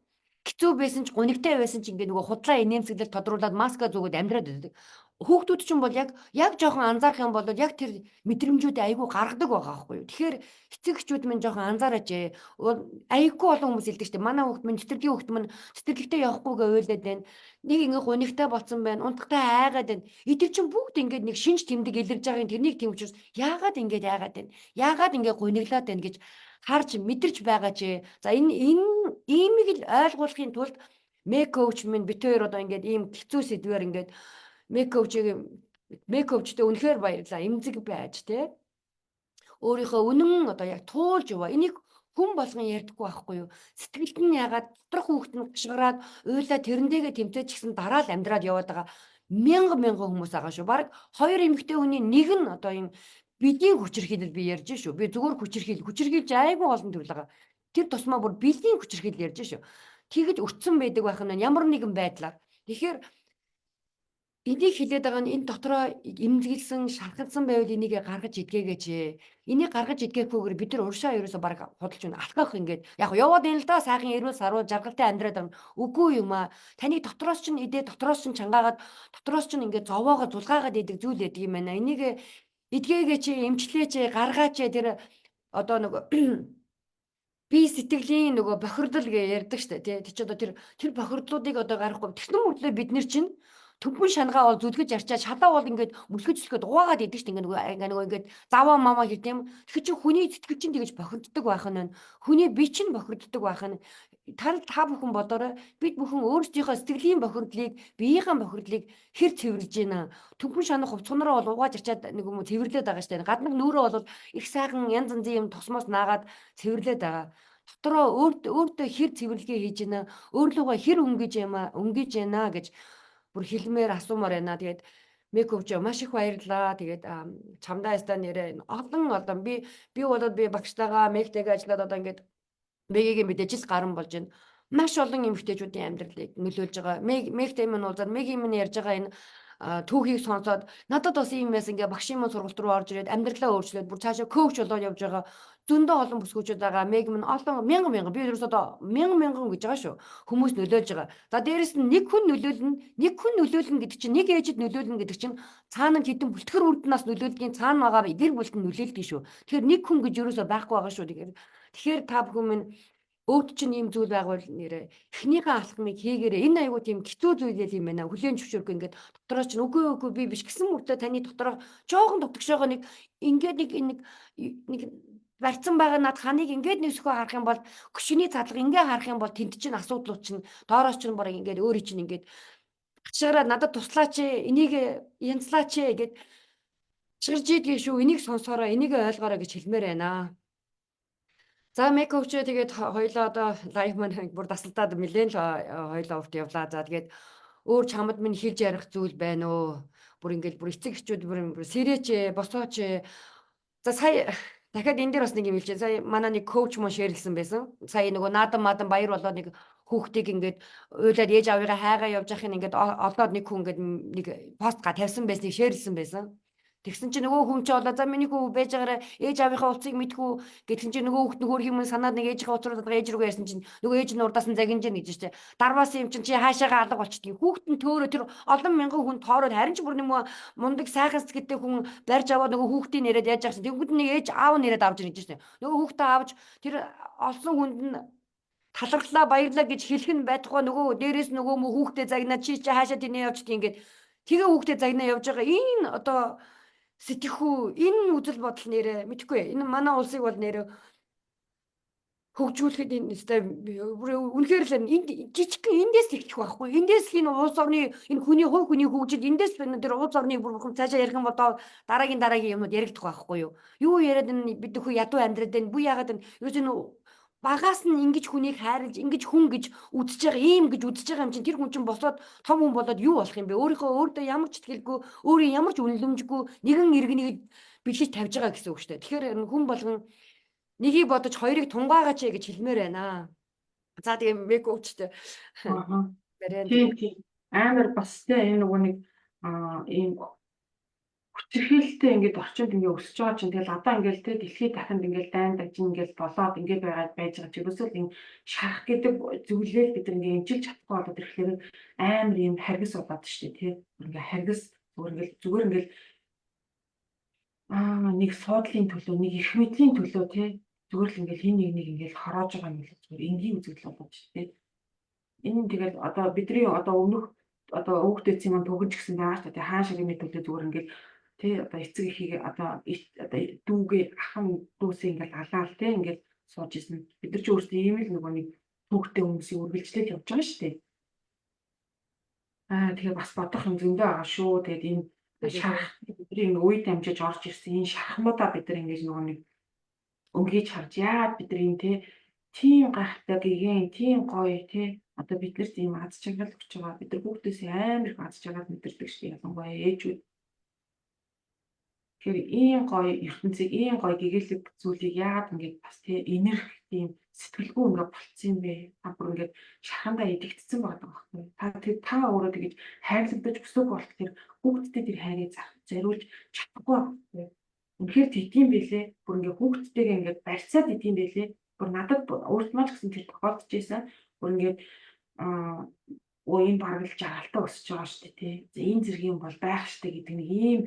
хэцүү байсан ч гунигтай байсан ч ингээд нөгөө худлаа инээмсэглэл тодруулаад маска зүгээд амьдраад байдаг. Хүүхдүүд чинь бол яг жоохон анзаарах юм бол яг тэр мэдрэмжүүдээ айгүй гаргадаг байгаа байхгүй юу. Тэгэхээр эцэг эхчүүд минь жоохон анзаараач. Айгүй олон хүмүүс хэлдэг шүү дээ. Манай хүүхд минь цэцэрлэгийн хүүхд минь цэцэрлэгтээ явахгүйгээ уйлаад байна. Нэг ингээ гунигтай болсон байна. Унтахтай айгаад байна. Эдгээр чинь бүгд ингээд нэг шинж тэмдэг илэрж байгаа юм. Тэрнийг тийм учраас яагаад ингээд айгаад байна? Яагаад ингээ гуниглаад байна гэж харж мэдэрч байгаа ч. За энэ иймийг л ойлгуулахын тулд мейкоуч минь битээр одоо ингээд ийм хэцүү сэдвээр ингээд мейкоучтэй үнэхээр баярлаа. Эмзэг байж те. Өөрийнхөө үнэн одоо яг туулж яваа. Энийг хүн болгон ярьдаггүй байхгүй юу? Сэтгэлд нь ягаад доторх хүүхэд нь гашгараад уйлаа тэрнтэйгээ тэмцэж гисэн дараа л амьдраад яваад байгаа мянган хүмүүс байгаа шүү. Бараг хоёр эмэгтэй хүний нэг нь одоо юм биеийн хүчирхийлэл би ярьж шүү. Би зүгээр хүчирхийлж айгүй олон төрөл байгаа. Тэр тусмаа бүр биеийн хүчирхийлэл ярьж шүү. Тэгэж өртсөн байдаг байх нь ямар нэгэн байдлаар. Тэгэхээр энийг хэлээд байгаа нь энэ дотроо эмзэглсэн, шархалсан байвал энийг гаргаж идгээгээч. Энийг гаргаж идгээхгүйгээр бид нар уршаа ерөөсө баг худалж байна. Алхах ингээд яг яваад энэ л да сайхан эрүүл сарвал жаргалтай амьдраад байгаа. Үгүй юм аа. Таны дотроос чинь идээ, дотроос чинь чангаагаад, дотроос чинь ингээд зовоогоо зулгаагаад идэг зүйл байдаг юм байна. Энийг идгээгээч, эмчлээч, гаргаач тэр одоо нэг би сэтгэлийн нөгөө бохирдол гэж ярьдаг штэ тий. Тэг чи одоо тэр бохирдлуудыг одоо гаргахгүй. Тэгсэн мөртлөө бид нар чинь Төмпөн шангаа бол зүлгэж арчаад шалаа бол ингээд мөсгөж угаагаад идэг шүү дээ. Нөгөө ингээд заваа мамаа гэх юм. Тэгэхээр чи хүний сэтгэл чинь тэгэж бохирддог байх нь. Хүний бие чинь бохирддог байх нь. Та бүхэн бодоорой. Бид бүхэн өөрсдийнхөө сэтгэлийн бохирдлыг, биеийн бохирдлыг хэр цэвэрлж байна. Төмпөн шанах хувцсанараа бол угааж арчаад нэг юм цэвэрлээд байгаа шүү дээ. Гаднах нүүрээ бол их сайхан янз янзын юм тосмоос наагаад цэвэрлээд байгаа. Дотроо өөртөө хэр цэвэрлэгээ хийж байна. Өөрлөгөө хэр өнгөж байна гэж бүр хэлмээр асуумаар байна. Тэгээд мекөвч маш их баярлаа. Тэгээд чамдаа ястаа нэрээ олон би болоод би багштайгаа мэгтэйгээ ажиллаад одоо ингээд мегийн мэдээж жил гарan болж байна. Маш олон эмэгтэйчүүдийн амьдралыг нөлөөлж байгаа. Мэгтэй минь уулзаад мегийн минь ярьж байгаа энэ түүхийг сонсоод надад бас ийм байсан ингээ багшийн мөн сургалт руу орж ирээд амьдралаа өөрчлөөд бүр цаашаа коуч болоод явж байгаа зөндөө олон бүсгүүчүүд байгаа. Мег минь олон мянган би ерөөсөө одоо мянган гэж байгаа шүү. Хүмүүс нөлөөлж байгаа. За дээрэс нь нэг хүн нөлөөлнө гэдэг чинь нэг ээжид нөлөөлнө гэдэг чинь цаана хэдэн бүлтгэр үрднээс нөлөөлдгийн цаана байгаа гэр бүлд нь нөлөөлдөг шүү. Тэгэхээр нэг хүн гэж ерөөсөө байхгүй байгаа шүү. Тэгэхээр та бүхэн минь өөд чинь ийм зүйл байгавал нэрээ эхнийхээ алхмыг хийгээрээ энэ айгуу тийм хэцүү зүйл юм байна. Хүлээн зөвшөөрөх ингээд дотроо чинь үгүй би биш гэсэн мөртөө таны дотроо жоохон дутгшоогоо нэг ингээд нэг барьцсан байгаа над ханыг ингээд нөсгөө харах юм бол гүшиний цадлага ингээд харах юм бол тэнд чинь асуудлууд чинь доороос чинь бараг ингээд өөрийн чинь ингээд гачаараа надад туслаач энийг янзлаач гэд чирж идгээ шүү. Энийг сонсороо энийг ойлгоорой гэж хэлмээр байна. За мекөвч тэгээд хоёлоо одоо лайв маань бүр тасалдаад нэлээд л хоёлоо урт явлаа. За тэгээд өөр чамд минь хэлж ярих зүйл байна уу? Бүр ингээд бүр эцэг эхчүүд бүр сэрэч босооч. За сая дахиад энэ дээр бас нэг юм хэлж байна. Сая манай нэг коуч мөн шеэрлсэн байсан. Сая нөгөө наадан баяр болоод нэг хүүхдийг ингээд уйлаад ээж аваагаа хайгаа явж байхын ингээд олоод нэг хүн ингээд нэг пост тавьсан байсныг шеэрлсэн байсан. Тэгсэн чинь нөгөө хүн чи болоо за миний хүү байж байгаараа ээж аавынхаа утсыг мэдхүү гэдгэн чинь нөгөө хүүхд нөхөр юм санаад нэг ээжийнхээ утсаар ээж рүүгээ ярьсан чинь нөгөө ээж нь урдаас нь загинж яах гэж штэ. Дарваас юм чинь чи хаашаага алга болчихдээ хүүхд нь төөрөө тэр олон мянган хүн тоороод харин ч бүр нэг мундаг сайхан сэтгэлтэй хүн барьж аваад нөгөө хүүхдийн нэрэд яаж яахсан. Тэнгүүд нэг ээж аав нэрэд авч ирж штэ. Нөгөө хүүхдээ авч тэр олсон хүнд нь таларлаа баярлаа гэж хэлэх нь байтугай нөгөө дээрээс нөгөө хүүхдээ загнаа чи хаашаа тэнэ явчдгийг ингээд тэгээ хүүхдээ загнаа явж байгаа энэ одоо сэтгэхүй энэ үзэл бодол нэрэ мэдхгүй энэ манай улсыг бол нэрэ хөгжүүлэхэд энэ үнэхээр л энэ жижиг эндээс ихчих байхгүй эндээс энэ улс орны энэ хүний хувь хүний хөгжил эндээс тэр улс орны бүрхэн цаашаа ярих юм бол дараагийн юмуд яригдах байхгүй юу яриад энэ бид нөхөө ядуу амьдраад байна бүү яагаад энэ ерөөс багаас нь ингэж хүнийг хайрлж ингэж хүн гэж үзэж байгаа ийм гэж үзэж байгаа юм чинь тэр хүн чинь босоод том хүн болоод юу болох юм бэ өөртөө ямар ч сэтгэлгүй өөрийн ямар ч үнэлэмжгүй нэгэн иргэнийг бэлгэж тавьж байгаа гэсэн үг шүү дээ. Тэгэхээр хүн болгон нэгийг бодож хоёрыг тунгаагаач гэж хэлмээр байна. За тэгээ мекөвчтэй тийм амар бас тийм нөгөө нэг ийм хүчирхээлтэй ингээд орчинд ингээд өсөж байгаа чинь тэгэл одоо ингээд те дэлхийд дахинд ингээд дайн дажин ингээд болоод ингээд байгаад байж байгаа чи ерөөсөө энэ шарах гэдэг зүйлээ бид ингээд эмчилж чадахгүй болоод ирэхлээр амар юм харгас болоод штэ те ингээд харгас зүгээр ингээд нэг суудлын төлөө нэг их мэдлийн төлөө те зүгээр л ингээд хин нэг ингээд хороож байгаа юм л зүгээр энгийн үзэгдэл болоод штэ энэ тэгэл одоо бидний одоо өмнөх одоо өвгдөц юм төгөж гисэн байгаа штэ те хаан шиг юм төлөө зүгээр ингээд тэ одоо эцэг эхийг одоо дүүгээ ахын дүүсээ ингээл алаал тэ ингээл сууж исэн. Бид нар ч өөрсдөө ийм л нөгөө нэг түүхтэй хүмүүсийг үргэлжлээд явж байгаа шүү дээ. Тэгээ бас бодох юм зөндөө байгаа шүү. Тэгээд энэ шарах бидний ингээ үед амжиж орж ирсэн энэ шархнуудаа бид нар ингээ нөгөө нэг өнгөж харж яагаад бид нар энэ тийм гайхалтай гэгэн тийм гоё тэ одоо бид нар тийм аз жаргал өгч байгаа. Бид нар бүгдээс амар их аз жаргал мэдэрдэг шүү дээ. Ялангуяа ээжүүд тэгэхээр ийм гоё ертөнцийг ийм гоё гэгээлэг зүйлийг яагаад ингээд бас тий энерги тийм сэтгэлгүй ингээд болцсон юм бэ? Та бүр ингээд шахандаа идэгдсэн байгаа байхгүй. Та өөрөө тэгэж хайрлагдаж өсөг болохоор хүүхдтэй тэр хайрыг зориулж чадахгүй байхгүй. Үнэхээр тийм байлээ. Бүр ингээд хүүхдтэйгээ ингээд барьцаад идэм байлээ. Бүр надад өөрт маань ч гэсэн тэр тохиолдож байсан. Бүр ингээд энэ бараг л жаргалтай өсөж байгаа шүү дээ тий. Энэ зэрэг юм бол байх штэ гэдэг нэг ийм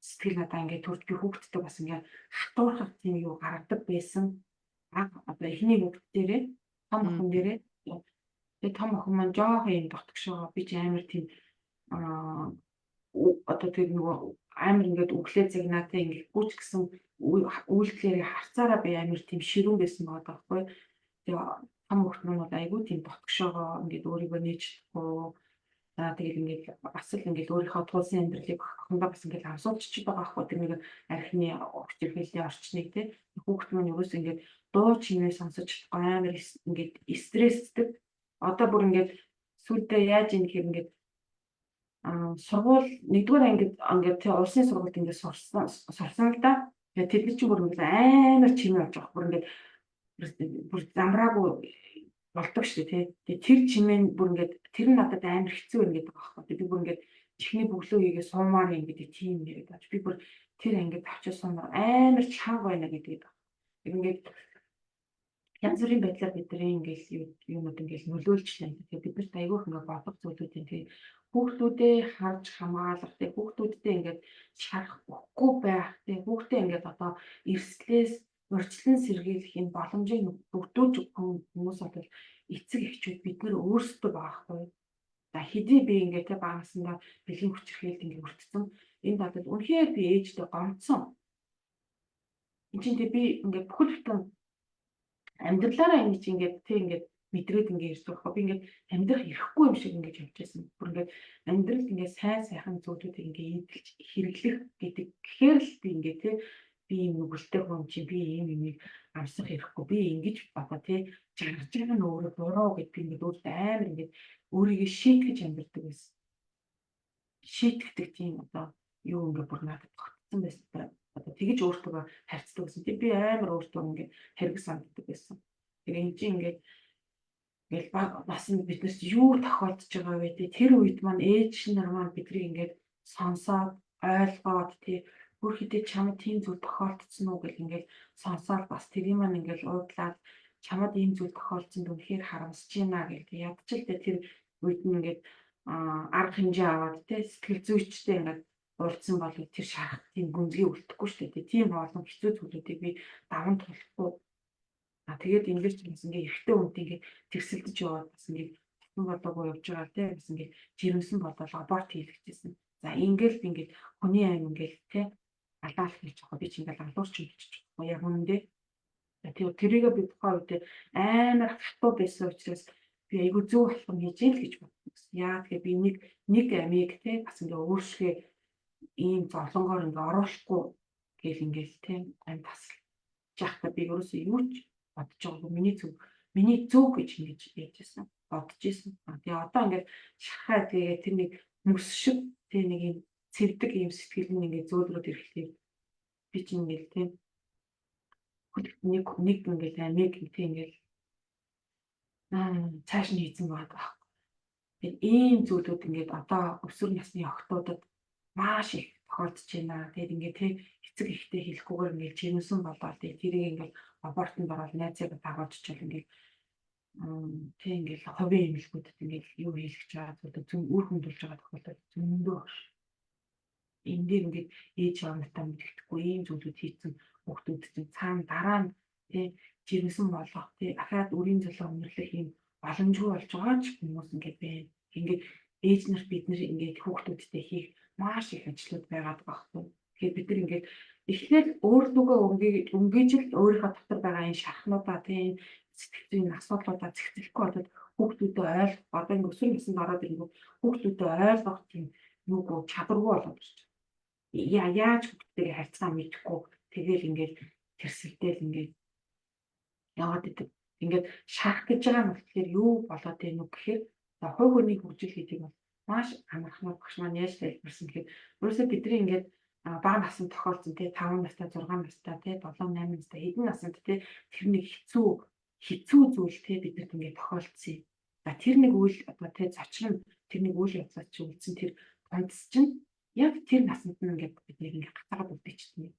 сэтгэл надаа ингээд төрж би хүүхдтэй бас ингээд хатуурхах тийм юу гаргадаг байсан. Одоо эхний хүүхд дээрээ том охин дээрээ тэгээ том охин маань жоох юм дотгошоо би ч амар тийм Аа одоо тэр нөгөө амар ингээд өглөө загнаатай ингээд гүч гэсэн үйлдэлээр харцаараа би амар тийм ширүүн байсан байгаа байхгүй. Тэгээ том хөлтнүүд бол айгүй тийм ботгошоогоо ингээд өөрийгөө нээчихгүй. Тэгээд ингээд бас л ингээд өөрийнхөө туулсан амьдралыг охиндоо бас ингээд амсуулчих байгаа байхгүй. Тэр нэг архины өгч иргэлийн орчныг те хүүхэд маань юу гэсэн ингээд дуу чимээ сонсож чадахгүй амар ингээд стресстэй. Одоо бүр ингээд сүлдээ яаж юм гэхээр ингээд сургууль 1-р ангид тий улсын сургуульд ингээд сурсан л да. Тэгээ тэд нар чинь бүр ингээд амар чимээ болж байгаа. Бүр замраагүй болдог шүү дээ тий. Тэгээ тэр чимээ нь бүр ингээд тэр нь надад амар хэцүү байна гэдэг байгаа байхгүй. Би бүр ингээд чихний бөглөө хийгээ суумаар ингээд тийм яриад байна. Би бүр тэр ангид очиж суумаар амар чанга байна гэдэг байна. Ингээд янз бүрийн байдлаар бидний ингээл юмуд ингээл нөлөөлж байна. Тэгээ биднэрт айгүйх ингээ бодлого зүйлүүд юм. Тэгээ хүүхдүүдээ харж хамгаалах, тэгээ хүүхдүүдтэй ингээд шарах өгөхгүй байх, тэгээ хүүхдээ ингээд одоо эрсдлээс урьдчилан сэргийлэх энэ боломжийг бүгдөөж хүмүүс бол эцэг эхчүүд бид нар өөрсдөө байхгүй. За хэдий би ингээд тэ багасандаа бэлгийн хүчирхээлд ингээд өртсөн. Энэ бодол үнэхээр би ээжтэй гомцсон. Энд чинь би ингээд бүхэл бүтэн амьдралаараа ингэ чи ингээд тэг ингээд мэдрээд ингээд ирж байгаа. Би ингээд амьдрах ирэхгүй юм шиг ингээд явж байсан. Бүр ингээд амьдрал ингээд сайн сайхан зүйлүүдийг ингээд эдэлж хэрэглэх гэдэг гэхээр л би ингээд тэг би юм нүгэлтэй хүн чи би ийм юмыг амсах ирэхгүй. Би ингэж бодоо тэг жаргаж байгаа нь өөрөө буруу гэдэг ингээд өөртөө амар ингээд өөрийгөө шийтгэж амьдрдаг байсан. Шийтгэдэг тийм одоо юу ингээд бүр надад тогтсон байсан. Одоо тэгэж өөртөө харьцдаг гэсэн. Тэг би амар өөртөө ингээд хэрэг санддаг байсан. Тэгээ энэ чинь ингээд бас биднэрт юу тохиолдож байгаа вэ те тэр үед маань ээж нар маань биднийг ингээд сонсоод ойлгоод тий бүр хэдий чамд тийм зүйл тохиолдсон уу гэл ингээд сонсоод бас тэрийг маань ингээд уудлаад чамд ийм зүйл тохиолдсон үнэхээр харамсаж байна гэл тий ядчил тэр үед нь ингээд арга хэмжээ аваад тий сэтгэл зүйчтэй ингээд уулзсан бол тэр шарах тийм гүнзгий үлдэхгүй шүү дээ. Тийм олон хэцүү зүйлүүдийг би даван тулахгүй. Тэгээд ингэж бас ингээ эрэгтэй хүнтэй ингээ тэрсэлдэж яваад бас ингээ татан болоогүй явж байгаа тийм бас ингээ жирэмсэн бодол аборт хийлгэжсэн. За ингээл би ингээ хүний аим ингээл тийм алдаалах гэж байгаа. Би ч ингээл алуурч үлчиж байгаа. Яг үнэндээ. Тэгээд тэрийгээ би тухайн үед амар хатуу байсан учраас би айгүй зөв болох юм хийж ийн л гэж бодсон. Яа тэгэхээр би нэг амийг тийм бас ингээ өөрсгөө ийм зовлонгоор ингээ оруулахгүй гэл ингээл тийм ам тасал. Жахта би өөрөөсөө юу ч бодож байгаагүй миний зөв гэж ингэж яажсэн бодож исэн. Тэгээ одоо ингээд шахаа тэгээ тэр нэг мөс шиг тэг нэг юм цэвдэг юм сэтгэл нь ингээд зөөлрөөд ирэхлээр би чинь ингээд тийм нэг ингээд амиг тийм ингээд цааш нь хийсэн байгаа. Тэгээд ийм зүйлүүд ингээд одоо өсвөр насны охтуудад маш их тохиолдож байна. Тэгээд ингээд тэг эцэг ихтэй хэлэхгүйгээр ингээд жирэмсэн болоод тэрийг ингээд абортанд ороод найзыг дагуулж чил ингээд тэг ингээд ховын эмнэлгүүдэд ингээд юу хийлгэж байгаа зүйлүүд зөв үр хөндүүлж байгаа тохиолдол зөндөө багш. Энд дээр ингээд ээж аавнартаа мэддэхгүй ийм зүйлүүд хийсэн хүүхдүүд чинь цаана дараа нь тэг жирэмсэн болох тэг ахаад үрийн золио өнөрлөх юм боломжгүй болж байгаа ч хүмүүс ингээд байна. Ингээд ээж нар бид нэр ингээд хүүхдүүдтэй хийх маш их ажлууд байгаад байгаа байхгүй. Тэгэхээр бид нар ингээд эхлээд өөрлөгөө өнгөж л өөрийнхөө дотор байгаа энэ шархнуудаа тийм сэтгэл зүйн асуудлуудаа зэгцлэхгүй болоод хүүхдүүдэд ойлгох одоо ингээд өсвөр наснд ороод ирэнгүүт хүүхдүүдэд ойлгох тийм юугүй чадваргүй болоод ирж байна. Яаж хүүхдтэйгээ харьцаа мэдэхгүй тэгэл ингээд тэрсэлдээл ингээд яваад идэг. Ингээд шарах гэж байгаа нь болохоор юу болоод байна уу гэхээр хувь хүний хөгжил гэдэг бол маш амархан багш маань яаж тайлбарсан гэхээр өөрөөсөө бидний ингээд бага наснд тохиолдсон тий 5 настай 6 настай тий 7 8 настай хэдэн наснд тий тэр нэг хэцүү зүйл тий бидэнд ингээд тохиолдсон. За тэр нэг үйл одоо тий зочин тэр нэг үйл явдлаар чи үлдсэн тэр тонц чинь яг тэр наснд нь ингээд бидний ингээд гацаагаад үлдээчихсэн юм.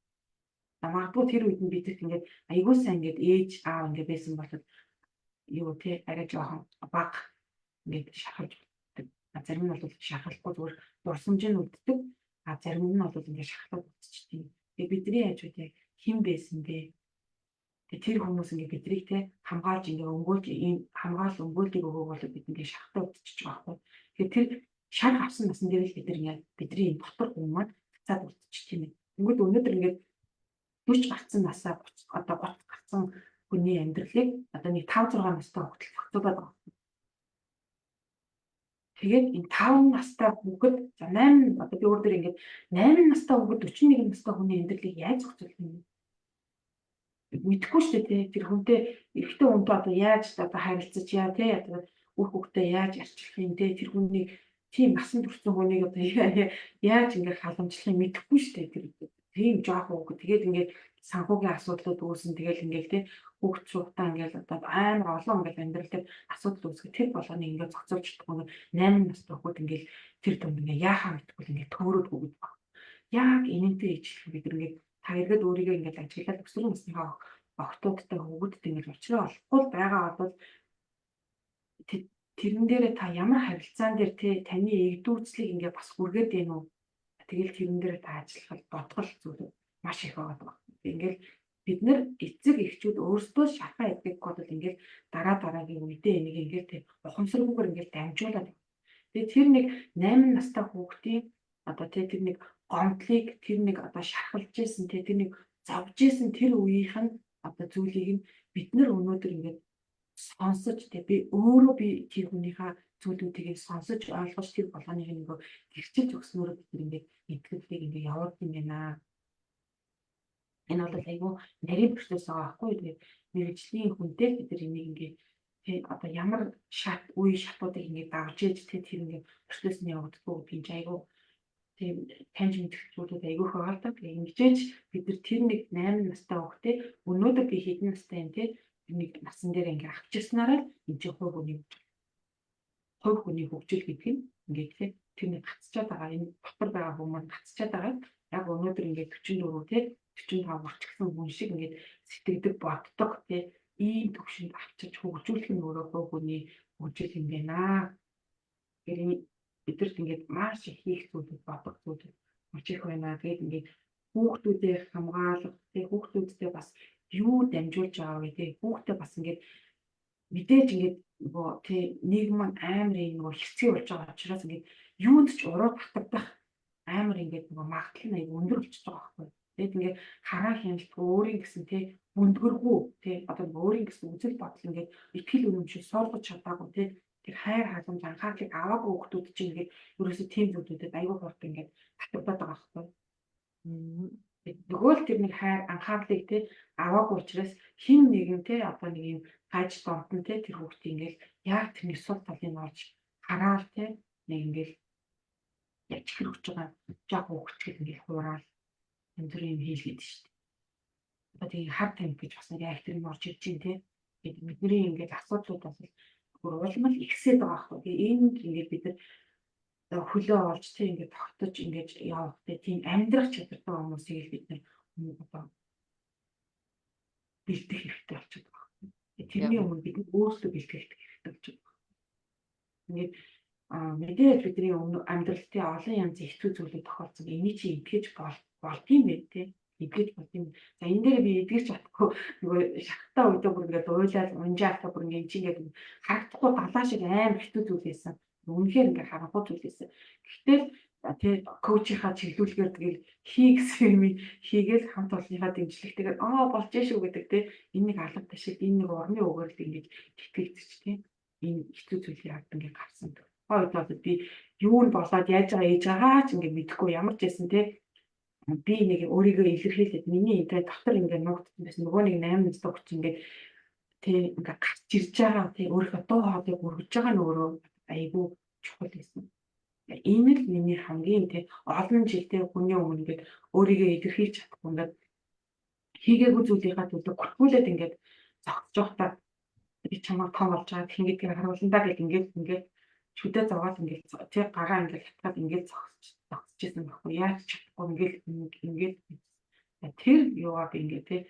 Магадгүй тэр үед нь бидэнд ингээд айгуу сайн ингээд ээж аав ингээд байсан болоод юу тий арай жоохон бага ингээд шахаж зарим нь бол шахахгүй зүгээр дурсамж нь үлддэг. Зарим нь бол ингээд шахлаад үлдчихдэг. Тэгээ бидний хажууд яг хэн байсан бэ? Тэгээ тэр хүмүүс ингээд бидрийг те хамгаалж ингээд өмгөөлж ийм хамгаал өмгөөлтийг өгөөг бол бид ингээд шахтаа үлдчихэж байгаа байхгүй. Тэгэхээр тэр шар авсан насан дээр л бид нар ингээд бидний дотор хүн маань цацаад үлдчих тийм ээ. Тэгвэл өнөөдөр ингээд 40 гарсан насаа одоо 30 гарсан хүний амьдралыг одоо нэг 5 6 настай хүүхдэл зохицуулаад байгаа. Тэгээд энэ 5 настай хүүхэд за 8 одоо би өөр дөр ингээд 8 настай хүүхэд 41 настай хүний амьдралыг яаж зохицуулах юм бэ? Мэдэхгүй шүү дээ тий. Тэр хүнтэй эрэгтэй хүнтэй одоо яаж одоо харилцаж яа тий одоо үр хүүхдээ яаж арчлах юм тий тэр хүнийг тийм насан туршсан хүнийг одоо яаж ингээд халамжлах юм мэдэхгүй шүү дээ. Тэр тийм жоох хүүхэд тэгээд ингээд санхүүгийн асуудлууд үүсэн тэгэл ингээд тий хүүхд шугтаа ингээд одоо амар олон ингээд амьдрал дээр асуудал үүсгэх тэр болгоныг ингээд зохицуулж чадахгүй 8 настай хүүхэд ингээд тэр дунд ингээд яахаа мэдэхгүй ингээд төөрөөд өгöd баг. Яг энэнтэй ижлэх бид ингээд та иргэд өөрийгөө ингээд ажиглаад өсвөр насныхаа охтуудтай хүүхэдтэй ингээд уулзраа олохгүй байгаа бол тэрэн дээрээ та ямар харилцаан дээр тий таны эгдүүцлийг ингээд бас хүргээд байна уу? Тэгэл тэрэн дээрээ та ажиллах бодгол зүйл маш их байгаа. Ингээд бид нар эцэг эхчүүд өөрсдөө шахаа эдгэх бол ингээд дараагийн үедээ энийг ингээд тий ухамсаргүйгээр ингээд дамжуулаад. Тэгээ тэр нэг 8 настай хүүхдийн одоо тий тэр нэг гомдлыг тэр нэг одоо шархалж исэн тий тэр нэг зовж исэн тэр үеийнх нь одоо зүйлийг нь бид нар өнөөдөр ингээд сонсож тий би өөрөө би тэр хүнийхээ зүйлүүдийг сонсож ойлгож тэр болгоныг нэг гэрчилж өгснөөр бид нар ингээд итгэлийг ингээд явуулж юм байна. Энэ бол айгүй нарийн процесс байгаа байхгүй тэгээд мэрэгжлийн хүнтэй бид нар энийг ингээд тий одоо ямар үе шатуудыг ингээд давж ээж тий тэр ингээд процесс нь явагддаг гэдгийг айгүй тийм таньж мэдэх зүйлүүд айгүй их байгаа л да. Тэгээ ингэж бид нар тэр нэг 8 настай хүүхдээ өнөөдөр би хэдэн настай юм тий нэг насан дээр ингээд авчирснараа энэ чинь хувь хүний хөгжил гэдэг нь ингээд тий тэр нэг гацчаад байгаа энэ дотор байгаа хүмүүс гацчаад байгаа. Яг өнөөдөр ингээд 44 тий 45 хүрчихсэн хүн шиг ингээд сэтгэдэг боддог тий ийм төвшөнд авчиж хөгжүүлэх нь өөрөө хувь хүний хөгжил юм байна. Тэгэхээр бид нар ингээд маш их хийх зүйлүүд бодох зүйлүүд маш их байна. Тэгээд ингээд хүүхдүүдээ хамгаалах тий хүүхдүүдтэй бас юу дамжуулж байгаа вэ тий хүүхдээ бас ингээд мэдээж ингээд нөгөө тий нийгэм амар юм нөгөө хэцүү болж байгаа учраас ингээд юунд ч уруу татагдах амар ингээд нөгөө магадлал нь аяг өндөр болчихж байгаа байхгүй. Тэгээд ингээд хараа хяналтгүй өөрийн гэсэн тий бүндгэргүй тий одоо өөрийн гэсэн үзэл бодол ингээд итгэл үнэмшил суулгаж чадаагүй тий тэр хайр халамж анхаарлыг аваагүй хүүхдүүд чинь ингээд ерөөсөө тийм зүйлүүдэд аягүй хурд ингээд татагдаад байгаа байхгүй. Нөгөө л тэр нэг хайр анхаарлыг тий аваагүй учраас хин нэгэн тий одоо нэг юм гаж донтон тий тэр хүүхдээ ингээд яг тэрний сул талыг олж хараад тий нэг ингээд яаж хэрэг хийж байгаа жаа хүүхдчил ингээд хуураад энэ төр юм хийлгээд шүү дээ. Одоо тийм хар тамхи гэж бас нэг актер нь орж ирж байна тий. Тэгээд бидний ингээд асуудлууд бас улмал ихсээд байгаа байхгүй. Тэгээ энд ингээд бид нар хөлөө олж тий ингээд тогтож ингээд явах тийм амьдрах чадвартай хүмүүсийг л бид нар одоо бэлдэх хэрэгтэй болчиход байгаа. Тэрний өмнө бид өөрсдөө бэлтгэх хэрэгтэй болчиход байгаа. Ингээд мэдээж бидний амьдралтын олон янзын хэцүү зүйлүүд тохиолдсон. Энийг чи итгэж болдгийм бэ тий. Эдгэж болдгийм. За энэ дээр би эдгэж чадахгүй нөгөө шахтаа үедээ бүр ингээд уйлаад унжаалтаа бүр ингээд чи ингээд харагдахгүй далаа шиг амар хэцүү зүйл байсан. Үнэхээр ингээд харахгүй зүйл байсан. Гэхдээ тий коучийнхаа чиглүүлгээр тэгэл хий гэсэн юм хийгээл хамт олонныхаа дэмжлэгтэйгээр болж шүү гэдэг тий энэ нэг алга ташил энэ нэг орны өгөөрөл ингээд итгэгдэж тий энэ хэцүү зүйлийг авд ингээд гарсан. Хойд бол би юу нь болоод яаж байгаа ээж байгаа ч ингээд мэдэхгүй ямар ч байсан тий би нэг өөрийгөө илэрхийлээд миний энэ дотор ингээд нуугдсан байсан нөгөө нэг 8 настай хүч ингээд тий ингээд гарч ирж байгаа тий өөрийнхөө дуу хоолойг өргөж байгаа нь өөрөө айгүй чухал байсан. Энэ л миний хамгийн тий олон жилтэй хүний өмнө ингээд өөрийгөө илэрхийлж чадахгүй ингээд хийгээгүй зүйлийнхаа төлөө гүрхүүлээд ингээд зогсож байхдаа би чамаа том болж байгаа гэх ингэдгийг харуулна да гэл ингээд шүдэ зовоод ингээд тий гараа ингээд хатгаад ингээд зогсчихсэн байхгүй яаж чадахгүй ингээд тэр юугаа би ингээд тий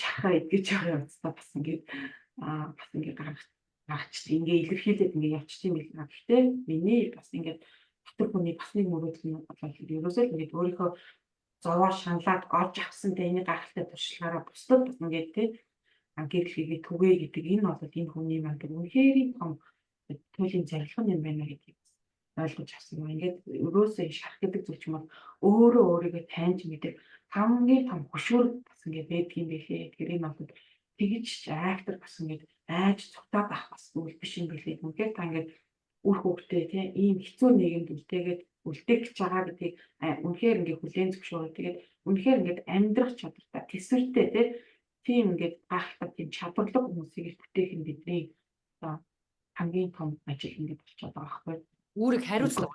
шахаа эдгэж байгаа юмцаа бас ингээд гаргач ингээд илэрхийлээд ингээд явчихсан юм байна. Гэхдээ миний бас ингээд дотор хүний бас нэг мөрөөдөл нь болоод ерөөсөө л ингээд өөрийнхөө зовоо шаналаад олж авсан тэ энийг гайхалтай туршлагаараа бусдад бас ингээд тий гэрэл хийгээ түгээ гэдэг энэ бол энэ хүний маань үнэхээр том туйлын зорилго юм байна гэдгийг ойлгож авсан юм. Ингээд өрөөсөө шарах гэдэг зүйл ч юм бол өөрөө өөрийгөө таньж мэдэх хамгийн том хөшүүрэг бас ингээд байдгийм байлээ. Тэгэхээр энэ бол тэгж актер бас ингээд айж цугтаад авах бас үйл биш юм билээ. Үнэхээр та ингээд үр хөвгтэй тийм ийм хэцүү нийгэмд үлдээгээд үлдээх гэж байгаа гэдгийг үнэхээр ингээд хүлээн зөвшөөрөө. Тэгээд үнэхээр ингээд амьдрах чадвартай төсвөртэй тийм ингээд гайхалтай тийм чадварлаг хүмүүсийг бүтээх нь бидний одоо хамгийн том ажил ингээд болчиход байгаа байхгүй. Үүрэг хариуцлага.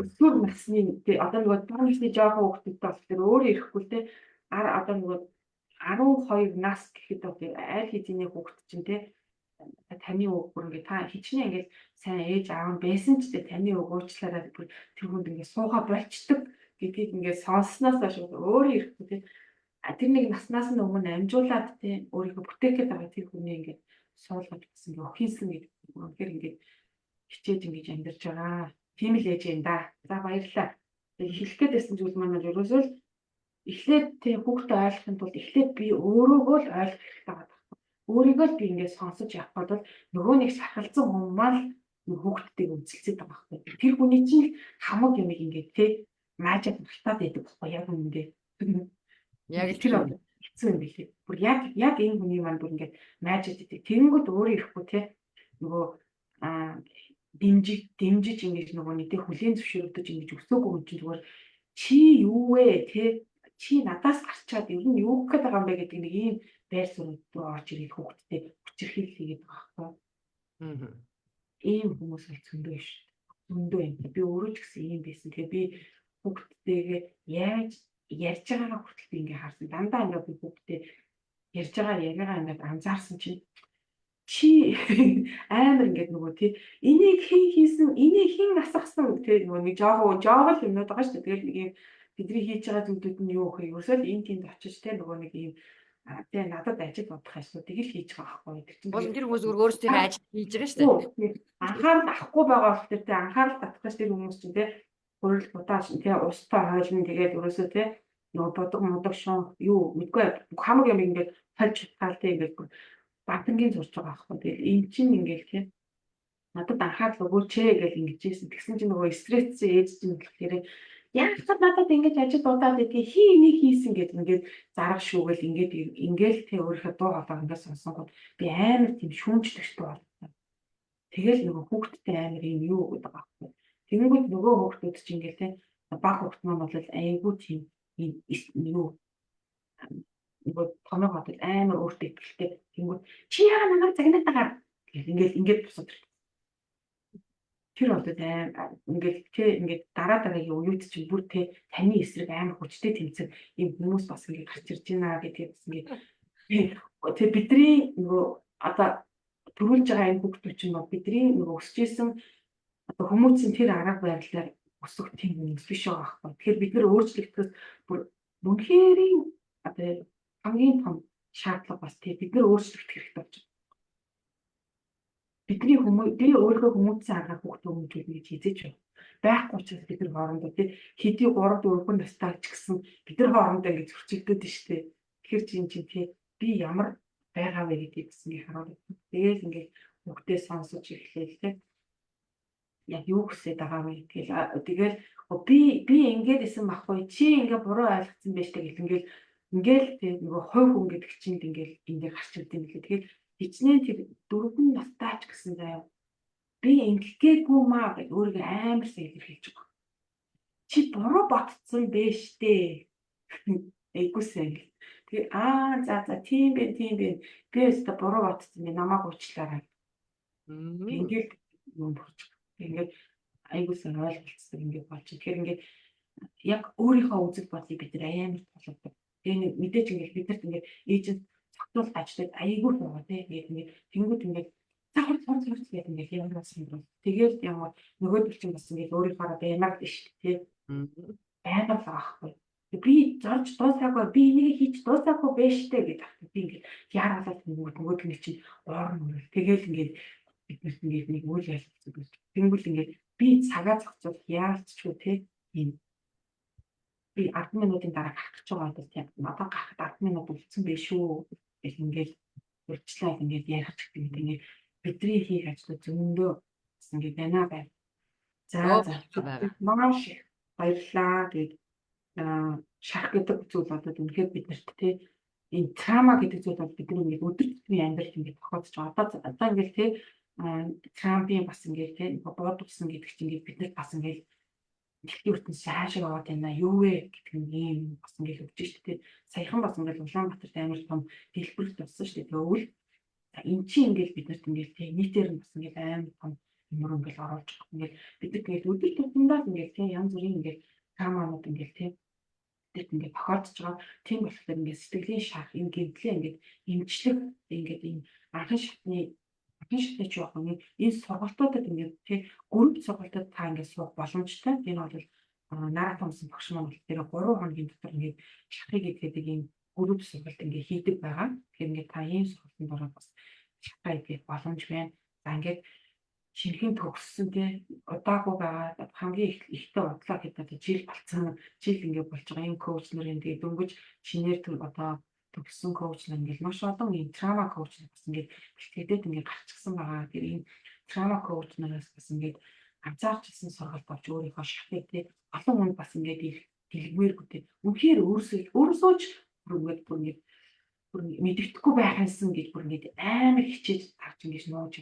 Өсвөр насны одоо нөгөө томчны жоохон хүүхдүүд бол тэр өөрөө ирэхгүй те одоо нөгөө 12 нас гэхэд бол аль хэдийн хүүхд чинь те таны үг бүр ингээд та хичнээн ингээд сайн ээж аав байсан ч таны үг уучлаарай бүр тэр хүнд ингээд суугаа болчдөг гэдгийг ингээд сонссноос хойш өөрөө ирэхгүй те тэр нэг наснаас нь өмнө амжуулаад те өөрийгөө бүтээхэд байгаа тэр хүний ингээд суулгаж гэсэн ингээд охинсан гэдэг үнэхээр ингээд хичээж ингэж амьдарч байгаа. Тийм л ээж юм да. За баярлалаа. Хэлэх гээд байсан зүйл маань бол ерөөсөө л эхлээд тийм хүүхдээ ойлгохын тулд эхлээд би өөрийгөө л ойлгох хэрэгтэй байгаа. Өөрийгөө л би ингэж сонсож явах бол нөгөө нэг шахалцсан хүн маань хүүхдтэйг үзэлцээд байгаа байхгүй. Тэр хүний чинь хамаг юм ингээд тий маажид мартаад байдаг байхгүй яг үнэндээ. Яг тэр хэцүү юм билээ. Бүр яг энэ хүний маань бүр ингээд маажид идэг. Тэнгүүд өөрөө ирэхгүй тий нөгөө дэмжиж ингэж нөгөө нэгтэй хүлээн зөвшөөрөгдөж ингэж өсөөгүй хүн чинь зүгээр чи юу вэ те чи надаас гарчаад ер нь юу гэх байгаа юм бэ гэдэг нэг ийм байр суурь руу орж ирэх хүүхдтэй хүчирхийлэл хийгээд байгаа байхгүй. Ийм хүмүүс л зөндөө биш. Зөндөө юм. Би өөрөө ч гэсэн ийм байсан. Тэгээ би хүүхдтэйгээ яаж ярьж байгаагаа хүртэл би ингээ харсан. Дандаа ингээ би хүүхдтэй ярьж байгаа яриагаа ингээ анзаарсан чинь чи амар ингээд нөгөө тий энийг хийсэн энийг хин асгасан тий нөгөө нэг жоохон л юмнууд байгаа шүү дээ. Тэгээд нэг юм бидний хийж байгаа зүйлүүд нь юу вэ? Ерөөсөө л энэ тэнд очиж тий нөгөө нэг юм тий надад ажил бодох асуудыг л хийж байгаа байхгүй. Бол тэр хүмүүс өөрсдөө ажил хийж байгаа шүү дээ. Анхаарал авахгүй байгаа бол тий анхаарал татах тэр хүмүүс чинь тий хурал будаа тий устаа хойлно тэгээд ерөөсөө тий нөгөө бодог шон юу мэдгүй хамаг юм ингээд тальж таал тий ингээд батангийн зурж байгаа байхгүй. Тэгэл эн чинь ингээл тийм надад анхаарал өгөөч гэж ингэжсэн. Тэгсэн чинь нөгөө стресс ээж чинь болохоор яагаад надад ингэж ажил дуудаад байдгийг энийг хийсэн гэдэг ингээд зарах шүүгээл ингээл тийм өөрийнхөө дуу хоолой ингээд сонсонгод би амар тийм шүүмжлэгчтэй боллоо. Тэгэл нөгөө хүүхдтэй амар юм юу гэдэг байгаа байхгүй. Тэгэнгүүт нөгөө хүүхдүүд чинь ингээл тийм баг хүүхд маань бол айгүй тийм юу нөгөө томоо хатал амар өөртөө ихтэй тэнгүүд чи яагаад намайг загнаад байгаа гэх ингээд босоод ирэх. Тэр бол ингээд дараагийн уюут чинь бүр таны эсрэг амар хүчтэй тэмцэх юм хүмүүс бас ингээд гарч ирж байна гэдгийг бас ингээд бидний нөгөө одоо төрүүлж байгаа энэ хүүхдүүд чинь бидний нөгөө өсөж исэн одоо хүмүүсийн тэр арга барилаар өсөх тийм хүмүүс биш байгаа байхгүй. Тэгэхээр бид нэр өөрчлөгдөхөс бүр үнэхэрийн одоо хамгийн том шаардлага бас бид нар өөрчлөгдөх хэрэгтэй болж байна. Бидний би өөрийнхөө хүмүүсийн аргаар хүүхдээ хүмүүжүүлнэ гэж хизээч байхгүй ч бид нар хоорондоо хэдий 3-4 хүн настай ч гэсэн бид нар хоорондоо ингэж зөрчилдөд нь штэ. Тэгэхээр чинь би ямар байгаа вэ гэдгийг ингээ харуулдаг. Тэгээд ингээ хүүхдээ сонсож эхлэв яг юу хүсэж байгаа вэ тэгэл би ингээд исэн баггүй чи ингээ буруу ойлгосон байж та гэл ингээл нөгөө хой хүн гэдэг чинь ингээл эндээ гарч ирдэг юм лээ. Тэгэхээр хичнээн тэр 4 настай ч гэсэн заяа би ингэхгээгүй маа гэж өөрийгөө амар сайн илэрхийлж байгаа. Чи буруу ботцсон бэ штэ. Эйгүүсээ. Тэгээ за тийм бэ. Би өөртөө буруу ботцсон би намайг уучлаарай. Ингээл юм болж байгаа. Ингээд айгуусан ойлголцдог ингээд болж. Тэгэхээр ингээд яг өөрийнхөө үзэл бодлыг бид амар толгойд энэ мэдээж ингээд бидэрт ингээд эйжент цогцолт ажиллаад аягүй байгаа тийм ингээд тэнгууд ингээд цаахар гэдэг ингээд ямарсан юм. Тэгээд ямар нөгөөдөл чинь бас ингээд өөрийнхөө баймаг биш тийм амар байхгүй. Би зорж дуусаагүй би энийг хийж дуусаагүй байж тээ гэдэг. Би ингээд яараалал нөгөөдөл чинь орно. Тэгээл ингээд биднэрт ингээд нэг үйл явдал тэнгууд ингээд би цагаа зохицуулах яалч ч үү тийм би 10 минутын дараа гарах гэж байгаа бол тийм надад гарахад 10 минут үлдсэн байх шүү гэх ингээд урьдчилаад ингээд ярих гэдэг ингээд бидний хийх ажлууд зөндөө ингээд байна. За Оо байгаа. маш их баярлалаа. Тэгээд шарах гэдэг зүйл одоо үнэхээр биднэрт тий энэ трама гэдэг зүйл бол бидний ингээд өдөр тутмын амьдралд ингээд тохиолдож байгаа. Одоо ингээд тий трампын бас ингээд тий буудуулсан гэдэг чинь ингээд биднэрт бас ингээд дэлхийн ертөнцийн хаашаа яваад байна юу вэ гэдэг нь ийм бас ингээд өгч шүү дээ. Саяхан бас ингээд Улаанбаатарт амар том дэлбэрэлт болсон шүү дээ. Тэгвэл эн чинь ингээд биднэрт ингээд тий нийтээр нь бас ингээд амар том юмр ингээд оруулж байгаа. Ингээд бид ингээд өдөр тутмдаа ингээд тий янз бүрийн ингээд траманууд ингээд тий бид ингээд тохиолдож байгаа. Тийм болохоор ингээд сэтгэлийн шарх, энэ гэмтлээ ингээд эмчлэх ингээд энэ анхан шатны ч яг энэ сургалтуудад ингээд тий групп сургалтад та ингээд суух боломжтой. Энэ бол нарийн томсон багш маань бол тэр 3 хоногийн дотор ингээд шахыг гэдэг ийм групп сургалт ингээд хийдэг байгаа. Тэгэхээр ингээд та ийм сургалтанд ороод бас шахаа идэх боломж байна. За ингээд шинэхэн төгссөн тий удаагүй байгаа хамгийн ихтэй бодлоо гэдэг жил болцсон жил ингээд болж байгаа энэ коуч нарын тэгээд дөнгөж шинээр одоо төгссөн коуч нар ингээд маш олон энэ трама коуч нар бас ингээд бэлтгэдэд ингээд гарчихсан байгаа. Тэр энэ трама коуч нараас бас ингээд анзаарч ирсэн сургалт болж өөрийнхөө шатыг тий олон хүнд бас ингээд дэлгмээргүй тий үнэхээр өөрөөсөө ч бүр ингээд мэддэхгүй байхансан гэж бүр ингээд амар хичээж тарж ингээд нууж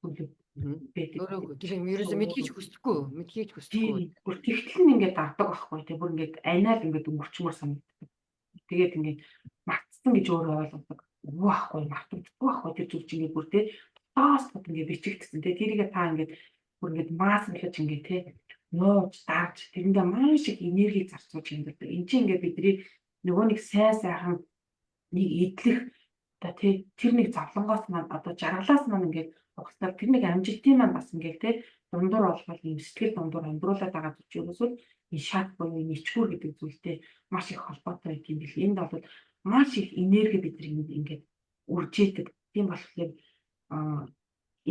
байдаг. Өөрөө тийм ерөөсөө мэдхийж хүсдэггүй. Бүр тэгтэл нь ингээд авдаг байхгүй тий бүр ингээд анаал ингээд өнгөрчмөр санагддаг. Тэгээд ингээд мартсан гэж өөрөө ойлгодог. Байхгүй мартагдахгүй байхгүй тэр зүйл чинь ингээд бүр тий таас ингээд бичигдсэн тий тэрийгээ та ингээд бүр ингээд маасглаж ингээд тий нууж дарж тэрэндээ маш их энерги зарцуулж хэмждэг. Энд чинь ингээд бидний нөгөө нэг сайхан нэг идэх одоо тий тэр нэг зовлонгоос маань одоо жаргалаас маань ингээд угсаар тэр нэг амжилтын маань бас ингээд тий дундуур болгоод юм сэтгэл дундуур амьдруулад байгаа зүйл ерөөсөө энэ шат буюу энэ ичгүүр гэдэг зүйлтэй маш их холбоотой байдаг юм бэл энд бол маш их энерги бидний ингээд үржээдэг. Тийм болохоор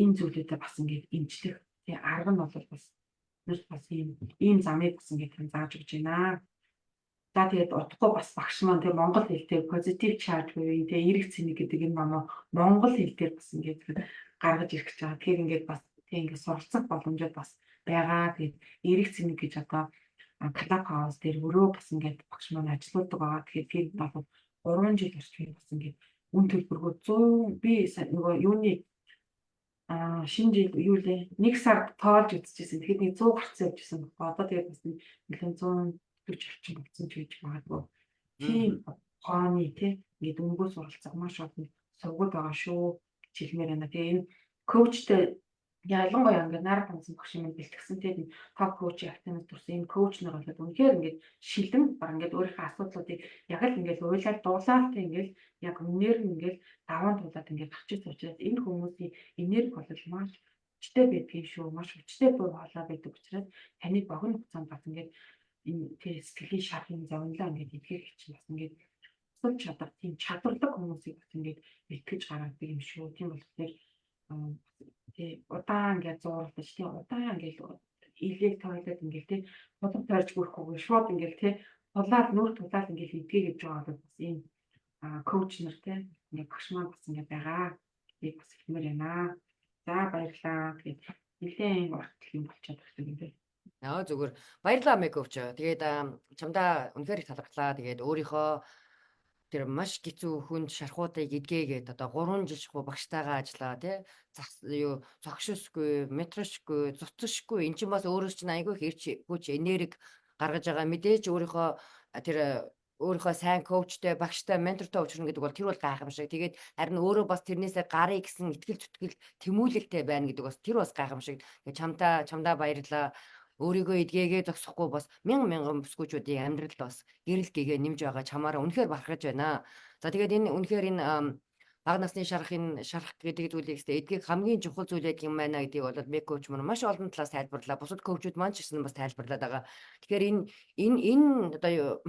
энэ зүйлүүдэд бас ингээд эмчлэх тий арга нь бол бас ийм замыг бас ингээд зааж өгч байна. За тэгээд утгагүй бас багш маань тэг монгол хэлтэй позитив чарж буюу тэг эрэг цэник гэдэг энэ манай монгол хэл дээр бас ингээд гаргаж ирэх гэж байгаа. Тэгэхээр ингээд бас тэг ингээд суралцах боломжууд бас байгаа. Тэгээд эрэг цэник гэж одоо клуб хаус дээр өрөө бас ингээд багш маань ажилладаг байгаа. Тэгэхээр тэр бол 3 жил орчим бас ингээд үн төлбөргөө 100 би нөгөө юуны шинэ жил юу лээ 1 сард тоолж үзчихсэн. Тэгэхэд нэг 100 гарцсан явжсэн баггүй. Одоо тэгээд бас нэлээд 140 орчим болсон ч гэж магадгүй. Тийм хооны тий ингээд өнгөө суралцах маш олон сургууль байгаа шүү гэж хэлмээр байна. Тэгээ энэ коучтэй ялангуяа ингээд нар томсон багш юм бэлтгэсэн тий топ коучийн активист төрсэн энэ коуч нар болоод үнэхээр ингээд шилэн баг ингээд өөрийнхөө асуудлуудыг яг л ингээд уйлаад дуулаад тий ингээд яг үнээр нь ингээд даван туулаад ингээд гарчиж учраас энэ хүмүүсийн энерги бол маш хүчтэй байдгийн шүү. Маш хүчтэй буй хоолой байдаг учраас таны богино хугацаанд бас ингээд энэ тий сэтгэлийн шархын завнлаа ингээд эдгээр чинь бас ингээд цус чадах тийм чадвартай хүмүүсийг бас ингээд бэлтгэж гаргадаг юм шүү. Тийм болохоор тий удаан ингээд зурлаж тий удаан ингээд илэг тойлоод ингээд тий бодлого тойрч бүрхгүй шууд ингээд тий тулаад нүүр тулаад ингээд идгээ гэж байгаа бол бас ийм коуч нар тий ингээд багш маань бас ингээд байгаа. Гэвь бас хэлмээр байна. За баярлалаа. Тэгээд нэлээд урт юм болчиход байна юм бэ. Зүгээр баярлалаа Мэгөвч. Тэгээд чамдаа үнэхээр их талархлаа. Тэгээд өөрийнхөө тэр маш хэцүү хүнд шархуудыг эдгээгээд одоо 3 жил шахуу багштайгаа ажиллаа тий зогшосгүй, метрошгүй, цуцшгүй эн чинь бас өөрөө чинь айгүй хэрч хүч энерги гаргаж байгаа. Мэдээж өөрийнхөө сайн коучтэй, багштай, ментортой уулзна гэдэг бол тэр бол гайхамшиг. Тэгээд харин өөрөө бас тэрнээсээ гарыг гэсэн итгэл зүтгэл тэмүүлэлтэй байна гэдэг бас тэр бас гайхамшиг. Тэгээд чамдаа баярлалаа. Өөрийгөө эдгээгээ зогсохгүй бас мянган бүсгүүчүүдийн амьдралд бас гэрэл гээгээ нэмж байгаа чамаараа үнэхээр бахархаж байна. За тэгээд энэ үнэхээр энэ бага насны шарах гэдэг зүйлийг эдгээх хамгийн чухал зүйл байдаг юм байна гэдгийг бол Мэг коуч маань маш олон талаас тайлбарлаа. Бусад коучуд маань ч гэсэн бас тайлбарлаад байгаа. Тэгэхээр энэ одоо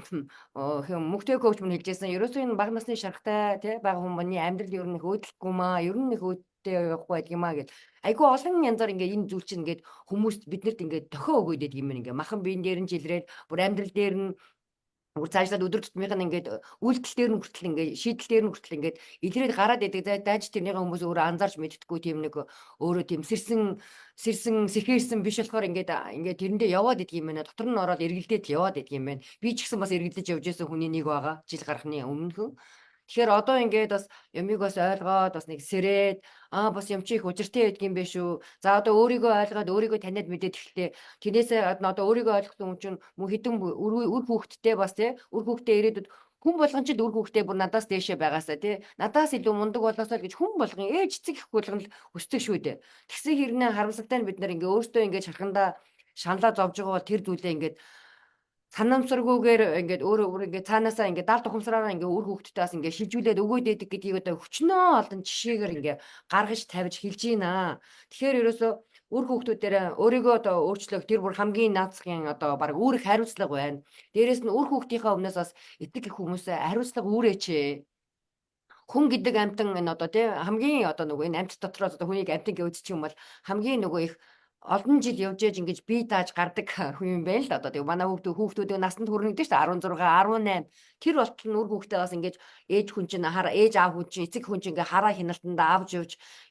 мөхтэй коуч маань хэлжсэн ерөөсөө энэ бага насны шарахтай тий бага хүмүүний амьдрал ер нь хөөдлөхгүй маа, ер нь өөдтэй явахгүй байдаг юм аа гэж. Айгүй олон янзаар ингээд энэ зүйл чинь ингээд хүмүүст биднэрт ингээд тохио өгөөд байдаг юм байна. Ингээд махан биен дээр нь жилрээд бүр амьдрал дээр нь цаашлаад өдөр тутмынх нь ингээд үйлдэл дээр нь хүртэл ингээд шийдэл дээр нь хүртэл ингээд илрээд гараад идэг. Дайж тэрнийхээ хүмүүс өөрөө анзаарч мэддэггүй тийм нэг өөрөө тийм сэрхээрсэн биш болохоор ингээд тэрэндээ яваад идэг юм байна. Дотор нь ороод эргэлдээд л яваад идэг юм байна. Би ч гэсэн бас эргэлдэж явж байсан хүний нэг байгаа. Жил гарахны өмнөхөн. Тэгэхээр одоо ингээд бас юмыг бас ойлгоод бас нэг сэрээд бас юм чи их учиртай байдаг юм биш үү. За одоо өөрийгөө ойлгоод өөрийгөө таниад мэдээд эхэлтээ. Тэрнээсээ одоо өөрийгөө ойлгосон хүн чинь мөн хідэн үр хүүхэдтэй бас тий үр хүүхдээ ирээдүйд хүн болгон ч үр хүүхдээ бүр надаас дээшээ байгаасаа тий надаас илүү мундаг болоосоо гэж хүн болгон ээж эцэг их болгон л өсдөг шүү дээ. Тэгсэн хэрнээ харамсалтай нь бид нар ингээ өөртөө ингээ шархандаа шаналаа зовж байгаа бол тэр зүйлээ ингээд санамсаргүйгээр ингээд өөрөө ингээд цаанаасаа ингээд далд ухамсараараа ингээд үр хүүхдтээс ингээд шилжүүлээд өгөөд идэг гэдгийг одоо хүчнөө олон жишээгээр ингээд гаргаж тавьж хэлж байна. Тэгэхээр ерөөсөө үр хүүхдүүдээр өөрийгөө одоо өөрчлөх тэр бүр хамгийн наацхийн одоо баг үүрэг хариуцлага байна. Дээрээс нь үр хүүхдийнхээ өмнөөс бас эдэг их хүмүүсээ хариуцлага үүрээч. Хүн гэдэг амтан энэ одоо тий хамгийн одоо нөгөө энэ амт дотроос одоо хүнийг амтан гэж үзчих юм бол хамгийн нөгөө их олон жил явж ээж ингэж бие дааж гардаг хүн юм байна л да. Одоо тийм манай хүүхдүүдийн насанд хүрнэ гэдэг чинь 16, 18. Тэр болтол нь үр хүүхдээ бас ингэж ээж хүн чинь ээж аав хүн чинь эцэг хүн чинь ингээ хараа хяналтанда авч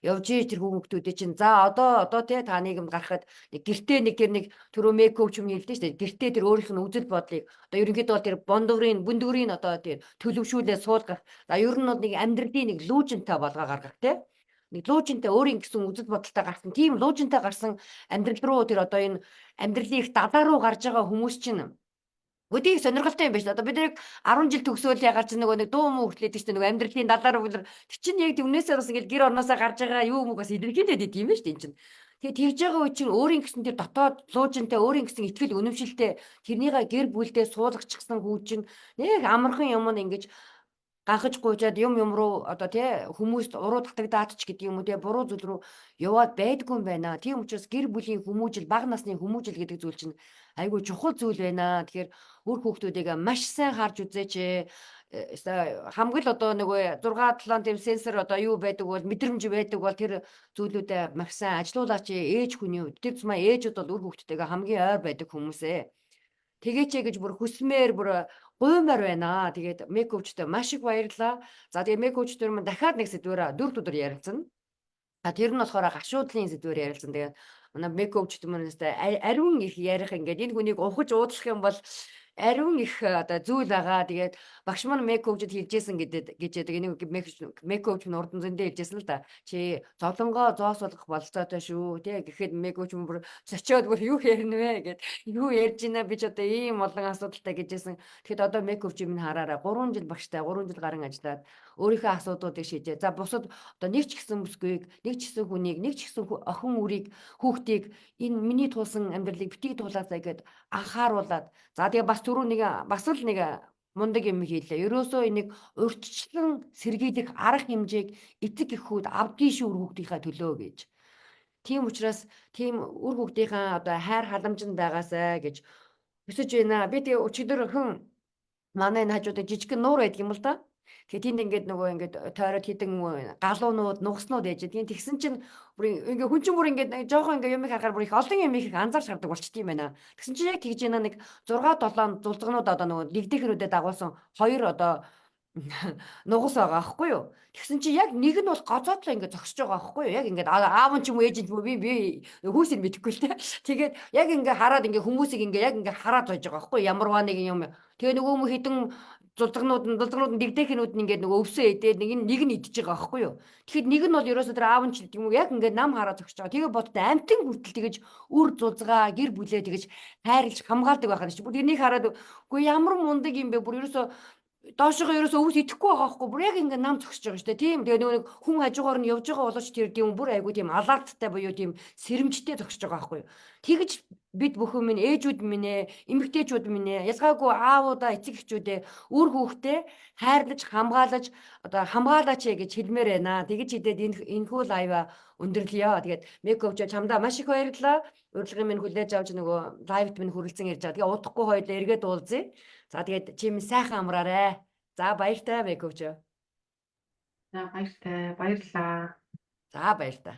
явж ээж тэр хүүхдүүдээ чинь за одоо тий та нийгэмд гарахад гэртээ нэг тэр нэг түрүү мейкап юм хэлдэг шүү дээ. Гэртээ тэр өөрийнх нь үзэл бодлыг одоо ерөнхийдөө бол тэр бүндгүүрийн одоо тэр төлөвшүүлээ суулгах. За ер нь бол нэг амьдралын нэг лүүжинтэй болгоо гаргах тий. Нэг луужинтай өөрийн гэсэн үзэл бодолтой гарсан тийм луужинтай гарсан амьдрал руу тэр одоо энэ амьдралын их далаа руу гарч байгаа хүмүүс чинь өдийг сонирхолтой юм байна шүү. Одоо бид нэг 10 жил төгсөөл ягаад ч нэг дуу муу хөтлээд шүү нэг амьдралын далаа руу тэр чинь яг түүнээсээ бас ингээл гэр орноосоо гарч байгаа юу мөг бас илэрхийлээд идэв юм байна шүү энэ чинь. Тэгээ тэгж байгаа үе чинь өөрийн гэсэн тэр дотоод луужинтай өөрийн гэсэн итгэл үнэмшилтэй тэрнийгээ гэр бүлдээ суулгачихсан хүү чинь нэг амархан юм ингэж ганхаж гуйжаад юм руу одоо тий хүмүүст уруу татагдаад ч гэдэг юм уу тий буруу зүйл рүү яваад байдгүй юм байна. Тийм учраас гэр бүлийн хүмүүжил, бага насны хүмүүжил гэдэг зүйл чинь айгүй чухал зүйл байна. Тэгэхээр үр хүүхдүүдийг маш сайн харж үзээч. Хамгийн л одоо нөгөө 6 7 тийм сенсор одоо юу байдаг бол мэдрэмж байдаг бол тэр зүйлүүдэд маш сайн ажилуулаач ээж хүний үед. Тэр цэцмаа ээжүүд бол үр хүүхдтэйгээ хамгийн ойр байдаг хүмүүсээ. Тэгээч гэж бүр хүсмээр бүр гуймаар байна. Тэгээд мейкапчтай маш их баярлалаа. За тэгээд мейкапчтэр маань дахиад нэг сэдвээр 4 өдөр ярилцсан. Тэр нь болохоор гашуудлын сэдвээр ярилцсан. Тэгээд манай мейкапчт маань ариун их ярих ингээд энэ хүнийг ухаж уудлах юм бол ариун их одоо зүйл байгаа. Тэгээд багш маань мейкапчд хэлжсэн гэж нэг мейкапч нь урдан зөндөө хэлжсэн л да. Чи зовлонгоо зоос болгох болцоотой шүү. Тэ гэхэд мейкапч нь бүр зочиод бүр юу ярина вэ гэд юу ярьж байна би ч одоо ийм олон асуудалтай гэжсэн. Тэгэхэд одоо мейкапч минь хараараа 3 жил багштай 3 жил гарын ажиллаад өөрийнхөө асуудлуудыг шийдээ. За бусад одоо нэг ч гэсэн бүсгүйг, нэг ч гэсэн хүнийг, нэг ч гэсэн охин үрийг, хүүхдийг энэ миний туулсан амьдралыг битгий туулаасаа гэд анхааруулад. За тэгээ бас түрүү бас л нэг мундаг юм хийлээ. Ерөөсөө энийг урьдчилан сэргийлэх арга хэмжээг эцэг эхүүд авдгийн шүү үр хүүхдийнхаа төлөө гэж. Тийм учраас тийм үр хүүхдийнхаа одоо хайр халамжинд байгаасай гэж өсөж байна. Би тэгээ өчигдөр манай энэ хажуудаа жижигхэн нуур байдаг юм л да. Тэгээ тэнд ингээд нөгөө ингээд тойроод хідэн галуунууд, нугаснууд ээж. Тийм тэгсэн чинь бүр ингээд хүн чинь бүр ингээд жоохон ингээд юм харахаар бүр их олон юм их анзаарч хардаг болчтой юм байна. Тэгсэн чинь яг тэгж яана нэг 6 7 зулцгнууд одоо нөгөө лигдэхрүүдэд дагуулсан 2 одоо нугас байгаа аахгүй юу. Тэгсэн чинь яг нэг нь бол гоцоодлоо ингээд зогсож байгаа аахгүй юу. Яг ингээд аав нь ч юм уу ээж нь би хүүсийг мэдэхгүй л те. Тэгээд яг ингээд хараад ингээд хүмүүсийг ингээд яг ингээд хараад байж байгаа аахгүй ямарваа нэг юм. Тэгээ нөгөө хідэн зулцгнууд нь дэгдэхнүүд нь ингээд нөгөө өвсөө идээд нэг нь идчихэж байгаа аахгүй юу. Тэгэхэд нэг нь бол ерөөсөө тэр аав нь ч гэдэг юм уу яг ингээд нам хараад зогсож байгаа. Тэгээ бодтой амтэн хүртэл тэгэж үр зузгаа гэр бүлээ тэгэж хайрлж хамгаалдаг байхад чи бүр тэрнийг хараад үгүй ямар мундаг юм бэ бүр ерөөсөө доошоо ерөөсөө өвс идэхгүй байгаа байхгүй бүр яг ингээд нам зогсож байгаа шүү дээ тийм тэгээ нөгөө хүн хажуугаар нь явж байгаа болооч тэр тийм бүр айгу тийм алаалттай буюу тийм сэрэмжтэй зогсож байгаа байхгүй тэгэж бид бүхэн минь ээжүүд минь эмэгтэйчүүд минь ялгаагүй аавуудаа эцэг эхчүүдээ үр хүүхдээ хайрлаж хамгаалаж одоо хамгаалаач гэж хэлмээр байна тэгэж хидээд энэхүү лайва өндөрлөё тэгээд мейкапч чамдаа маш их баярлалаа урилгын минь хүлээж авч нөгөө лайвт минь хүрэлцэн ирж байгаа тэгээ удахгүй хоёул эргээд уулзъя. За тэгээд чи минь сайхан амраарай. За баяртай мейкапч. За баяртай. Баярлалаа. За баяртай.